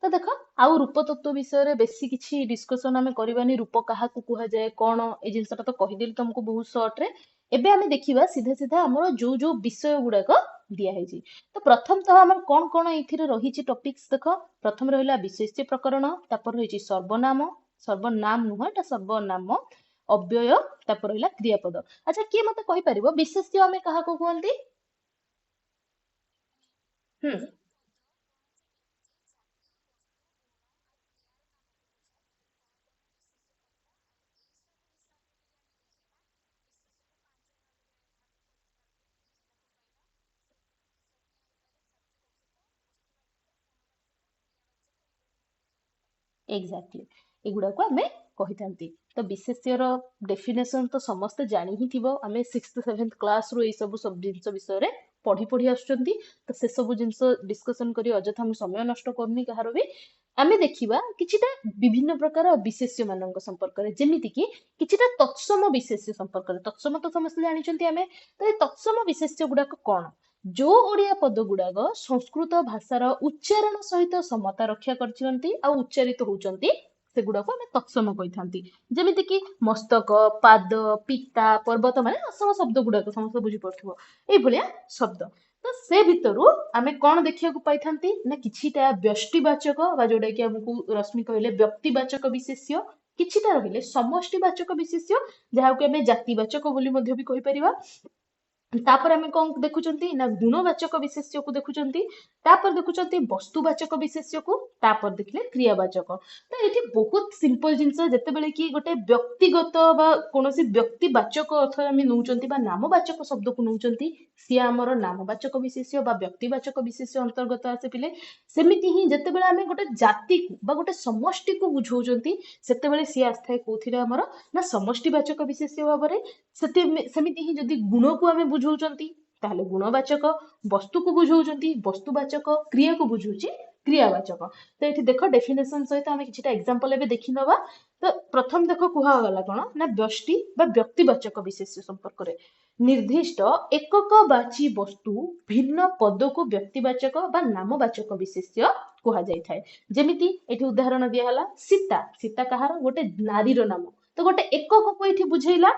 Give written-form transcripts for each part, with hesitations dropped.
ତ ଦେଖ ଆଉ ରୂପ ତତ୍ତ୍ୱ ବିଷୟରେ ବେଶୀ କିଛି ଡିସ୍କସନ ଆମେ କରିବାନି। ରୂପ କାହାକୁ କୁହାଯାଏ କଣ ଏଇ ଜିନିଷଟା ତ କହିଦେଲି ତମକୁ ବହୁତ ସର୍ଟ ରେ। ଏବେ ଆମେ ଦେଖିବା ସିଧା ସିଧା ଆମର ଯୋଉ ଯୋଉ ବିଷୟ ଗୁଡାକ ଦିଆହେଇଛି। ତ ପ୍ରଥମତଃ ଆମର କଣ କଣ ଏଇଥିରେ ରହିଛି ଟପିକ୍ସ ଦେଖ। ପ୍ରଥମେ ରହିଲା ବିଶେଷ୍ୟ ପ୍ରକରଣ, ତାପରେ ରହିଛି ସର୍ବନାମ, ସର୍ବନାମ ନୁହଁ ଏଟା ସର୍ବନାମ, ଅବ୍ୟୟ, ତାପରେ ରହିଲା କ୍ରିୟାପଦ। ଆଚ୍ଛା କିଏ ମତେ କହିପାରିବ ବିଶେଷ୍ୟ ଆମେ କାହାକୁ କୁହନ୍ତି? ହୁଁ ଏକ୍ସାକ୍ଟଲି ଏଗୁଡାକୁ ଆମେ କହିଥାନ୍ତି। ତ ବିଶେଷ୍ୟର ଡେଫିନେସନ ତ ସମସ୍ତେ ଜାଣି ହିଁ ଥିବ। ଆମେ 6th 7th କ୍ଲାସ ରୁ ଏଇ ସବୁ ଜିନିଷ ବିଷୟରେ ପଢି ପଢି ଆସୁଛନ୍ତି। ତ ସେ ସବୁ ଜିନିଷ ଡିସ୍କସନ କରି ଅଯଥା ମୁଁ ସମୟ ନଷ୍ଟ କରୁନି କାହାର ବି। ଆମେ ଦେଖିବା କିଛିଟା ବିଭିନ୍ନ ପ୍ରକାର ବିଶେଷ୍ୟ ମାନଙ୍କ ସମ୍ପର୍କରେ, ଯେମିତି କି କିଛିଟା ତତ୍ସମ ବିଶେଷ୍ୟ ସମ୍ପର୍କରେ। ତତ୍ସମ ତ ସମସ୍ତେ ଜାଣିଛନ୍ତି ଆମେ। ତ ଏଇ ତତ୍ସମ ବିଶେଷ୍ୟ ଗୁଡାକ କଣ? ଯୋଉ ଓଡିଆ ପଦ ଗୁଡାକ ସଂସ୍କୃତ ଭାଷାର ଉଚ୍ଚାରଣ ସହିତ ସମତା ରକ୍ଷା କରିଛନ୍ତି ଆଉ ଉଚ୍ଚାରିତ ହଉଛନ୍ତି, ସେଗୁଡାକୁ ଆମେ ତତ୍ସମ କହିଥାନ୍ତି। ଯେମିତି କି ମସ୍ତକ, ପାଦ, ପିତା, ପର୍ବତ, ମାନେ ଅସମ ଶବ୍ଦ ଗୁଡାକ ସମସ୍ତେ ବୁଝିପାରୁଥିବ ଏଇଭଳିଆ ଶବ୍ଦ। ତ ସେ ଭିତରୁ ଆମେ କଣ ଦେଖିବାକୁ ପାଇଥାନ୍ତି ନା କିଛିଟା ବ୍ୟଷ୍ଟିବାଚକ ବା ଯୋଉଟା କି ଆମକୁ ରଶ୍ମି କହିଲେ ବ୍ୟକ୍ତିବାଚକ ବିଶେଷ୍ୟ, କିଛିଟା ରହିଲେ ସମଷ୍ଟିବାଚକ ବିଶେଷ୍ୟ, ଯାହାକୁ ଆମେ ଜାତିବାଚକ ବୋଲି ମଧ୍ୟ ବି କହିପାରିବା। ତାପରେ ଆମେ କଣ ଦେଖୁଛନ୍ତି ନା ଗୁଣବାଚକ ବିଶେଷ୍ୟକୁ ଦେଖୁଛନ୍ତି। ତାପରେ ଦେଖୁଛନ୍ତି ବସ୍ତୁବାଚକ ବିଶେଷ୍ୟକୁ। ତାପରେ ଦେଖିଲେ କ୍ରିୟାବାଚକ। ତ ଏଠି ବହୁତ ସିମ୍ପଲ ଜିନିଷ। ଯେତେବେଳେ କି ଗୋଟେ ବ୍ୟକ୍ତିଗତ ବା କୌଣସି ବ୍ୟକ୍ତିବାଚକ ଅର୍ଥ ଆମେ ନଉଛନ୍ତି ବା ନାମବାଚକ ଶବ୍ଦକୁ ନଉଛନ୍ତି, ସିଏ ଆମର ନାମବାଚକ ବିଶେଷ୍ୟ ବା ବ୍ୟକ୍ତିବାଚକ ବିଶେଷ୍ୟ ଅନ୍ତର୍ଗତ ଆସେ ପିଲେ। ସେମିତି ହିଁ ଯେତେବେଳେ ଆମେ ଗୋଟେ ଜାତିକୁ ବା ଗୋଟେ ସମଷ୍ଟିକୁ ବୁଝଉଛନ୍ତି, ସେତେବେଳେ ସିଏ ଆସିଥାଏ କୋଉଥିରେ ଆମର ନା ସମଷ୍ଟିବାଚକ ବିଶେଷ୍ୟ ଭାବରେ। ସେମିତି ହିଁ ଯଦି ଗୁଣକୁ ଆମେ ବୁଝଉଛନ୍ତି ତାହେଲେ ଗୁଣବାଚକ, ବସ୍ତୁକୁ ବୁଝଉଛନ୍ତି ବସ୍ତୁବାଚକ, କ୍ରିୟାକୁ ବୁଝଉଛି କ୍ରିୟାବାଚକ। ତ ଏଠି ଦେଖ ଡେଫିନେସନ ସହିତ ଆମେ କିଛିଟା ଏକ୍ସାମ୍ପଲ ଏବେ ଦେଖିନବା। ତ ପ୍ରଥମ ଦେଖ କୁହାଗଲା କଣ ନା ବ୍ୟଷ୍ଟି ବା ବ୍ୟକ୍ତିବାଚକ ବିଶେଷ୍ୟ ସମ୍ପର୍କରେ। ନିର୍ଦ୍ଦିଷ୍ଟ ଏକକ ବାଚୀ ବସ୍ତୁ ଭିନ୍ନ ପଦକୁ ବ୍ୟକ୍ତିବାଚକ ବା ନାମବାଚକ ବିଶେଷ୍ୟ କୁହାଯାଇଥାଏ। ଯେମିତି ଏଠି ଉଦାହରଣ ଦିଆହେଲା ସୀତା। ସୀତା କାହାର? ଗୋଟେ ନାରୀର ନାମ। ତ ଗୋଟେ ଏକକକୁ ଏଠି ବୁଝେଇଲା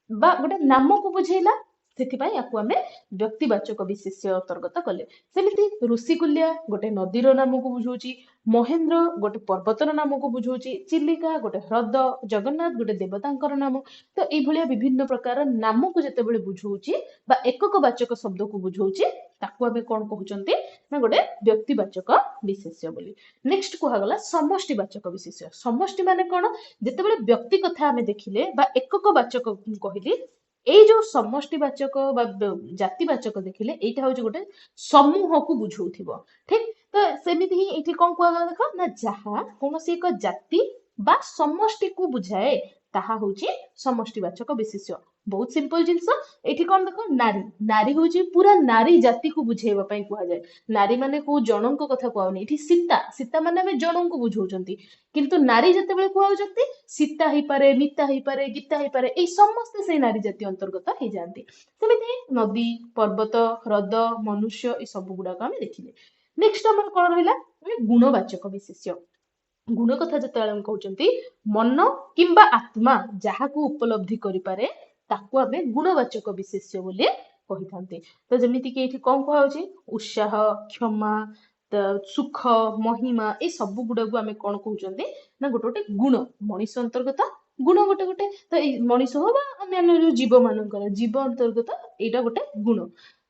ବା ଗୋଟେ ନାମକୁ ବୁଝେଇଲା, ସେଥିପାଇଁ ୟାକୁ ଆମେ ବ୍ୟକ୍ତିବାଚକ ବିଶେଷ୍ୟ ଅନ୍ତର୍ଗତ କଲେ। ସେମିତି ଋଷିକୁଲ୍ୟା ଗୋଟେ ନଦୀର ନାମକୁ ବୁଝଉଛି, ମହେନ୍ଦ୍ର ଗୋଟେ ପର୍ବତର ନାମକୁ ବୁଝଉଛି, ଚିଲିକା ଗୋଟେ ହ୍ରଦ, ଜଗନ୍ନାଥ ଗୋଟେ ଦେବତାଙ୍କର ନାମ। ତ ଏଇଭଳିଆ ବିଭିନ୍ନ ପ୍ରକାର ନାମକୁ ଯେତେବେଳେ ବୁଝଉଛି ବା ଏକକ ବାଚକ ଶବ୍ଦକୁ ବୁଝଉଛି, ତାକୁ ଆମେ କଣ କହୁଛନ୍ତି ନା ଗୋଟେ ବ୍ୟକ୍ତିବାଚକ ବିଶେଷ୍ୟ ବୋଲି। ନେକ୍ସଟ କୁହାଗଲା ସମଷ୍ଟିବାଚକ ବିଶେଷ୍ୟ। ସମଷ୍ଟି ମାନେ କଣ? ଯେତେବେଳେ ବ୍ୟକ୍ତି କଥା ଆମେ ଦେଖିଲେ ବା ଏକକ ବାଚକ ମୁଁ କହିଲି, ଏଇ ଯୋଉ ସମଷ୍ଟି ବାଚକ ବା ଜାତିବାଚକ ଦେଖିଲେ, ଏଇଟା ହଉଛି ଗୋଟେ ସମୂହକୁ ବୁଝଉଥିବ। ଠିକ ତ ସେମିତି ହିଁ ଏଇଠି କଣ କୁହାଗଲା ଦେଖ ନା ଯାହା କୌଣସି ଏକ ଜାତି ବା ସମଷ୍ଟିକୁ ବୁଝାଏ, ତାହା ହଉଛି ସମଷ୍ଟିବାଚକ ବିଶେଷ୍ୟ। ବହୁତ ସିମ୍ପଲ ଜିନିଷ। ଏଇଠି କଣ ଦେଖ ନାରୀ। ନାରୀ ହଉଛି ପୁରା ନାରୀ ଜାତିକୁ ବୁଝେଇବା ପାଇଁ କୁହାଯାଏ। ନାରୀ ମାନେ କୋଉ ଜଣଙ୍କ କଥା କୁହାଉନି। ଏଠି ସୀତା, ସୀତା ମାନେ ଆମେ ଜଣଙ୍କୁ ବୁଝଉଛନ୍ତି। କିନ୍ତୁ ନାରୀ ଯେତେବେଳେ କୁହାଉଛନ୍ତି, ସୀତା ହେଇପାରେ, ମିତା ହେଇପାରେ, ଗୀତା ହେଇପାରେ, ଏଇ ସମସ୍ତେ ସେଇ ନାରୀ ଜାତି ଅନ୍ତର୍ଗତ ହେଇଯାଆନ୍ତି। ସେମିତି ନଦୀ, ପର୍ବତ, ହ୍ରଦ, ମନୁଷ୍ୟ, ଏ ସବୁ ଗୁଡାକ ଆମେ ଦେଖିଲେ। ନେକ୍ସଟ ଆମର କଣ ରହିଲା? ଗୁଣବାଚକ ବିଶେଷ୍ୟ। ଗୁଣ କଥା ଯେତେବେଳେ ଆମେ କହୁଛନ୍ତି, ମନ କିମ୍ବା ଆତ୍ମା ଯାହାକୁ ଉପଲବ୍ଧି କରିପାରେ, ତାକୁ ଆମେ ଗୁଣବାଚକ ବିଶେଷ୍ୟ ବୋଲି କହିଥାନ୍ତି। ତ ଯେମିତି କି ଏଇଠି କଣ କୁହାଯାଉଛି? ଉତ୍ସାହ, କ୍ଷମା, ସୁଖ, ମହିମା, ଏଇ ସବୁ ଗୁଡାକୁ ଆମେ କଣ କହୁଛନ୍ତି ନା ଗୋଟେ ଗୋଟେ ଗୁଣ। ମଣିଷ ଅନ୍ତର୍ଗତ ଗୁଣ ଗୋଟେ ଗୋଟେ। ତ ଏଇ ମଣିଷ ହଉ ବା ଅନ୍ୟାନ୍ୟ ଯୋଉ ଜୀବ ମାନଙ୍କର, ଜୀବ ଅନ୍ତର୍ଗତ ଏଇଟା ଗୋଟେ ଗୁଣ।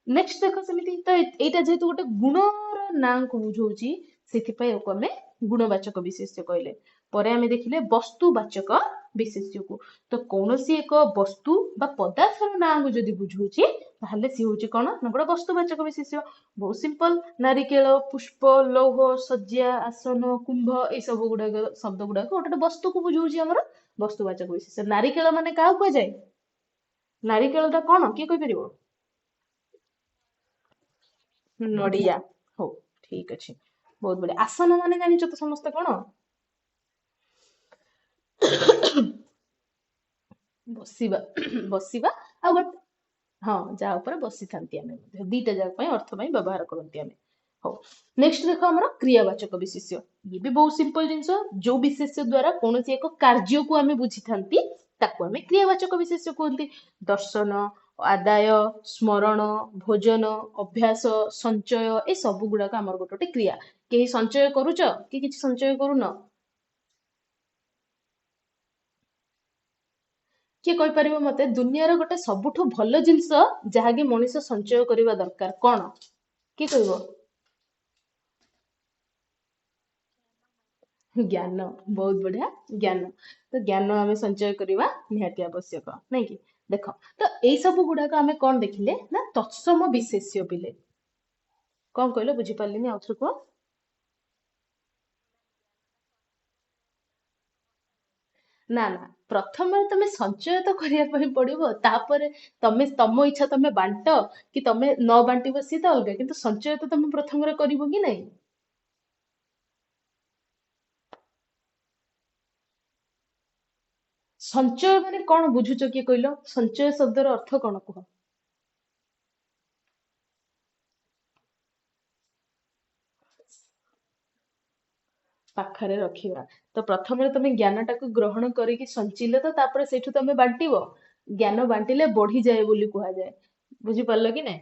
ନେକ୍ସଟ ଦେଖ ସେମିତି ତ ଏଇଟା ଯେହେତୁ ଗୋଟେ ଗୁଣର ନାଁ କୁ ବୁଝଉଛି, ସେଥିପାଇଁ ଆକୁ ଆମେ ଗୁଣବାଚକ ବିଶେଷ୍ୟ କହିଲେ। ପରେ ଆମେ ଦେଖିଲେ ବସ୍ତୁବାଚକ ବିଶେଷ୍ୟକୁ। ତ କୌଣସି ଏକ ବସ୍ତୁ ବା ପଦାର୍ଥର ନାଁକୁ ଯଦି ବୁଝଉଛି, ତାହେଲେ ସିଏ ହଉଛି କଣ ନା ଗୋଟେ ବସ୍ତୁବାଚକ ବିଶେଷ୍ୟ। ବହୁତ ସିମ୍ପଲ। ନାରିକେଳ, ପୁଷ୍ପ, ଲୌହ, ଶଯ୍ୟା, ଆସନ, କୁମ୍ଭ, ଏଇ ସବୁ ଗୁଡାକ ଶବ୍ଦ ଗୁଡାକ ଗୋଟେ ଗୋଟେ ବସ୍ତୁକୁ ବୁଝଉଛି ଆମର ବସ୍ତୁବାଚକ ବିଶେଷ୍ୟ। ନାରିକେଳ ମାନେ କାହାକୁ କୁହାଯାଏ? ନାରିକେଳ ଟା କଣ କିଏ କହିପାରିବ? ନଡିଆ। ହଉ, ଠିକ ଅଛି। ବହୁତ ବଢିଆ। ଆସନ ମାନେ ଜାଣିଛ ତ ସମସ୍ତେ କଣ? ବସିବା। ବସିବା ଆଉ ଗୋଟେ, ହଁ, ଯାହା ଉପରେ ବସିଥାନ୍ତି ଆମେ ମଧ୍ୟ। ଦିଟା ଯାକ ପାଇଁ ଅର୍ଥ ପାଇଁ ବ୍ୟବହାର କରନ୍ତି ଆମେ। ହଉ ନେକ୍स्ट देख हमर क्रियावाचक विशेष्य ये भी बहुत सिंपल जिंस जो विशेष्य द्वारा कौन एक कार्य को आम बुझी था आम क्रियावाचक विशेष्य कहते दर्शन आदाय स्मरण भोजन अभ्यास संचय ए सब गुड़ाक आम गोटे गोटे क्रिया कहीं संचय करुच कि किसी संचय करून किए कहीपर मत दुनियार गोटे सबुठ भल जिनस जहाँकि मनीष संचय करने दरकार कौन किए कह ज्ञान बहुत बढ़िया ज्ञान तो ज्ञान आम संचय करवा निहाती आवश्यक नहीं कि देख तो यही सब गुड़ाक आम कौन देखिले ना तत्सम विशेष्य बिले कौन कहल बुझीपारे आउथर कह ना ना प्रथम तुम संचय तो करने पड़ो तापर तमे तम इच्छा तुम बांट कि तुम न बांट सी तो अलग किंतु संचय तो तुम प्रथम कर कि नहीं संचय माने कौन बुझुच किए कहल संचय शब्दर अर्थ कौन कह पाखरे रखिवा तो प्रथम तुम ज्ञान टाक ग्रहण करके संचिले तो तापर सेठू तुम बांटिबो ज्ञान बांटिले बढ़ी जाए बोली कहा जाए बुझी पारल कि नहीं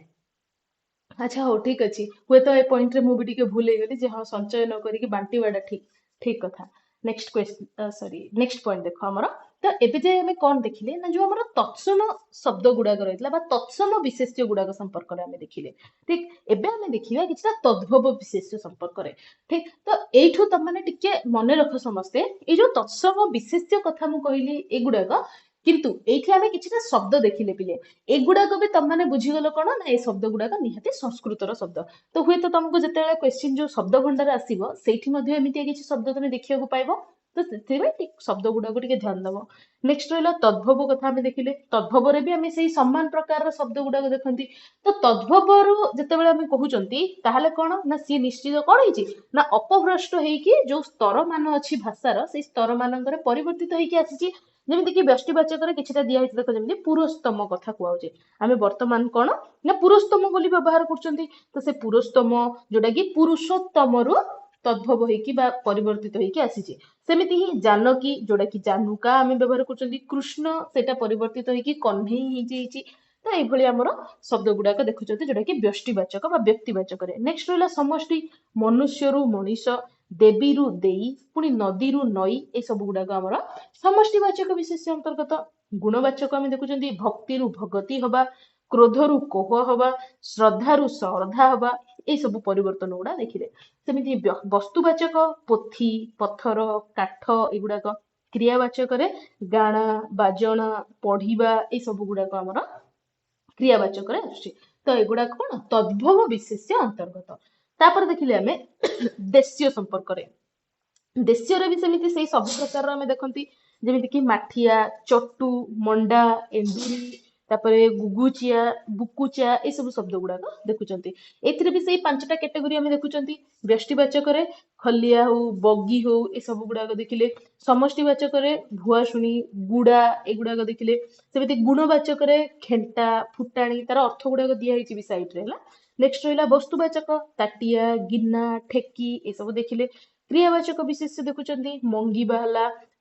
अच्छा हो ठीक अच्छे हुए तो ए पॉइंट रे मु भी टिके भूल गली जे हाँ संचय न करिकी बांटीवाटा ठीक ठीक कथा next question sorry next point देखो हमर तो एबे जे हमें कौन देखिले ना जो हमर तत्सम शब्द गुड़ाक रही बा तत्सम विशेष्य गुड़ाक संपर्क में आमे देखिले ठीक एबे आमे देखिबा किछटा तद्भव विशेष्य संपर्क में ठीक तो एठू तुम माने टिके मने रख समस्ते ए जो तत्सम विशेष्य कथा मु कहली ए गुड़ाक किंतु एठी आमे किछटा शब्द देखिले पिले एगुड़ाक भी तुम मैंने बुझीगल कौन ना ये शब्द गुड़ाक निहाती संस्कृतर शब्द तो हुए तो तुमको जिते क्वेश्चन जो शब्द भंडार आसो से एमती किसी शब्द तुम देखा पाइब तो से शब्द गुड़ाक ध्यान दब नेक्स्ट रहा तद्भव कथा आम देखिले तद्भव भी आम से समान प्रकार शब्द गुड़ाक देखती तो तद्भव जिते आम कहते ताहले कौन ना सी निश्चित कौन है ना अपभ्रष्ट होगी जो स्तर मान अच्छी भाषार से स्तर मानक परिवर्तित होगी आसी जमीन कि व्यष्टिवाचक किसी दिखाई देख जमी पुरस्तम कथा कहुचे आम बर्तमान कौन ना पुरस्तम बोली व्यवहार कर तो से पुरस्तम जोटा कि पुरुषोत्तम रु तद्भव होगी परिवर्तित होगी आसी सेमती ही जानकी जोटा कि जानुका आम व्यवहार कर कृष्ण से परिवर्तित होगी कन्हई तो ये आमर शब्द गुड़ाक देखुं जोटा कि व्यष्टिवाचक व्यक्तिवाचक नेक्स्ट रहा समष्टि मनुष्य रु मनीष देवी रु देई पुणी नदी रु नई ये सब गुड़ाक आमर समष्टिवाचक विशेष अंतर्गत गुणवाचक आम देखुं भक्ति रु भगति हवा क्रोध रु कोह हवा श्रद्धा रु श्रद्धा हवा ये सब परिवर्तन गुड़ा देखिले सेमती वस्तुवाचक पोथी पत्थर काठ एगुड़ाक क्रियावाचक गाणा बाजना पढ़िबा ये सब गुड़ाक आमर क्रियावाचक तो एगुड़ाक कौन तद्भव विशेष्य अंतर्गत तापर देखिले आम देशीय संपर्क देशीय भी सेमती से सब प्रकार आम देखती जमीती कि माठिया चटू मंडा एंडुरी तापरे गुगुचिया बुकुचिया ये सब शब्द गुड़ाक देखुंत ए भी से पांचटा कैटेगोरी आम देखुं व्यष्टिवाचक खलिया हो बगी हो ये सब गुड़ाक देखिले समष्टिवाचक भुआशुणी गुड़ा एगुड़ाक देखिले सेमती गुणवाचक खेंटा फुटाणी तार अर्थ गुड़ाक दिखाई भी सैड्रे नेक्स्ट रहा वस्तुवाचक ताटिया गिना ठेकी ये सब देखिले क्रियावाचक विशेष देखुं मंगीबा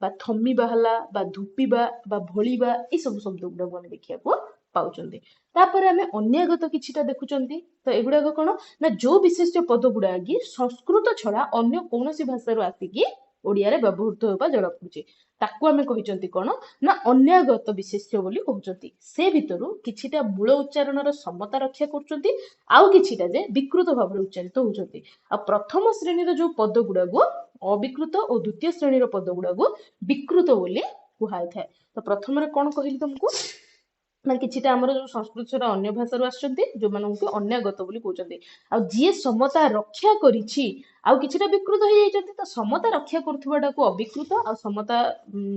बा थमिबा बा धूपिबा बा भोलिबा ये सब शब्द गुड़ाक आम देखा पाउचंदी तापर आमे अन्यगत किछिटा देखुचंती तो एगुड़ाक कौन ना जो विशेष पद गुड़ाक संस्कृत छड़ा अन्य कौनसी भाषार आसिकी ओडिया रे व्यवहृत होगा जଣା पड़ुचे ताकू आमे कहिचंती कौन ना अन्यगत विशेष्य बोली कहउचंती से भितरु किछिटा मूल उच्चारणर समता रक्षा करचंती आउ किछिटा जे विकृत भाव उच्चारित होउचंती आ प्रथम श्रेणी जो पद गुड़ाक अविकृत और द्वितीय श्रेणी पद गुड़ाक विकृत बोली कुहाई थाए तो प्रथम रे कौन कहली तुमको ना किछिटा हमर जो संस्कृत छड़ा अन्य भाषा आछंती जो मानक अन्यगत बोली कहउचंती आ जे समता रक्षा करिछि आउ किछिटा विकृत हो जाइछंती तो समता रक्षा करथुवाटाको अविकृत आ समता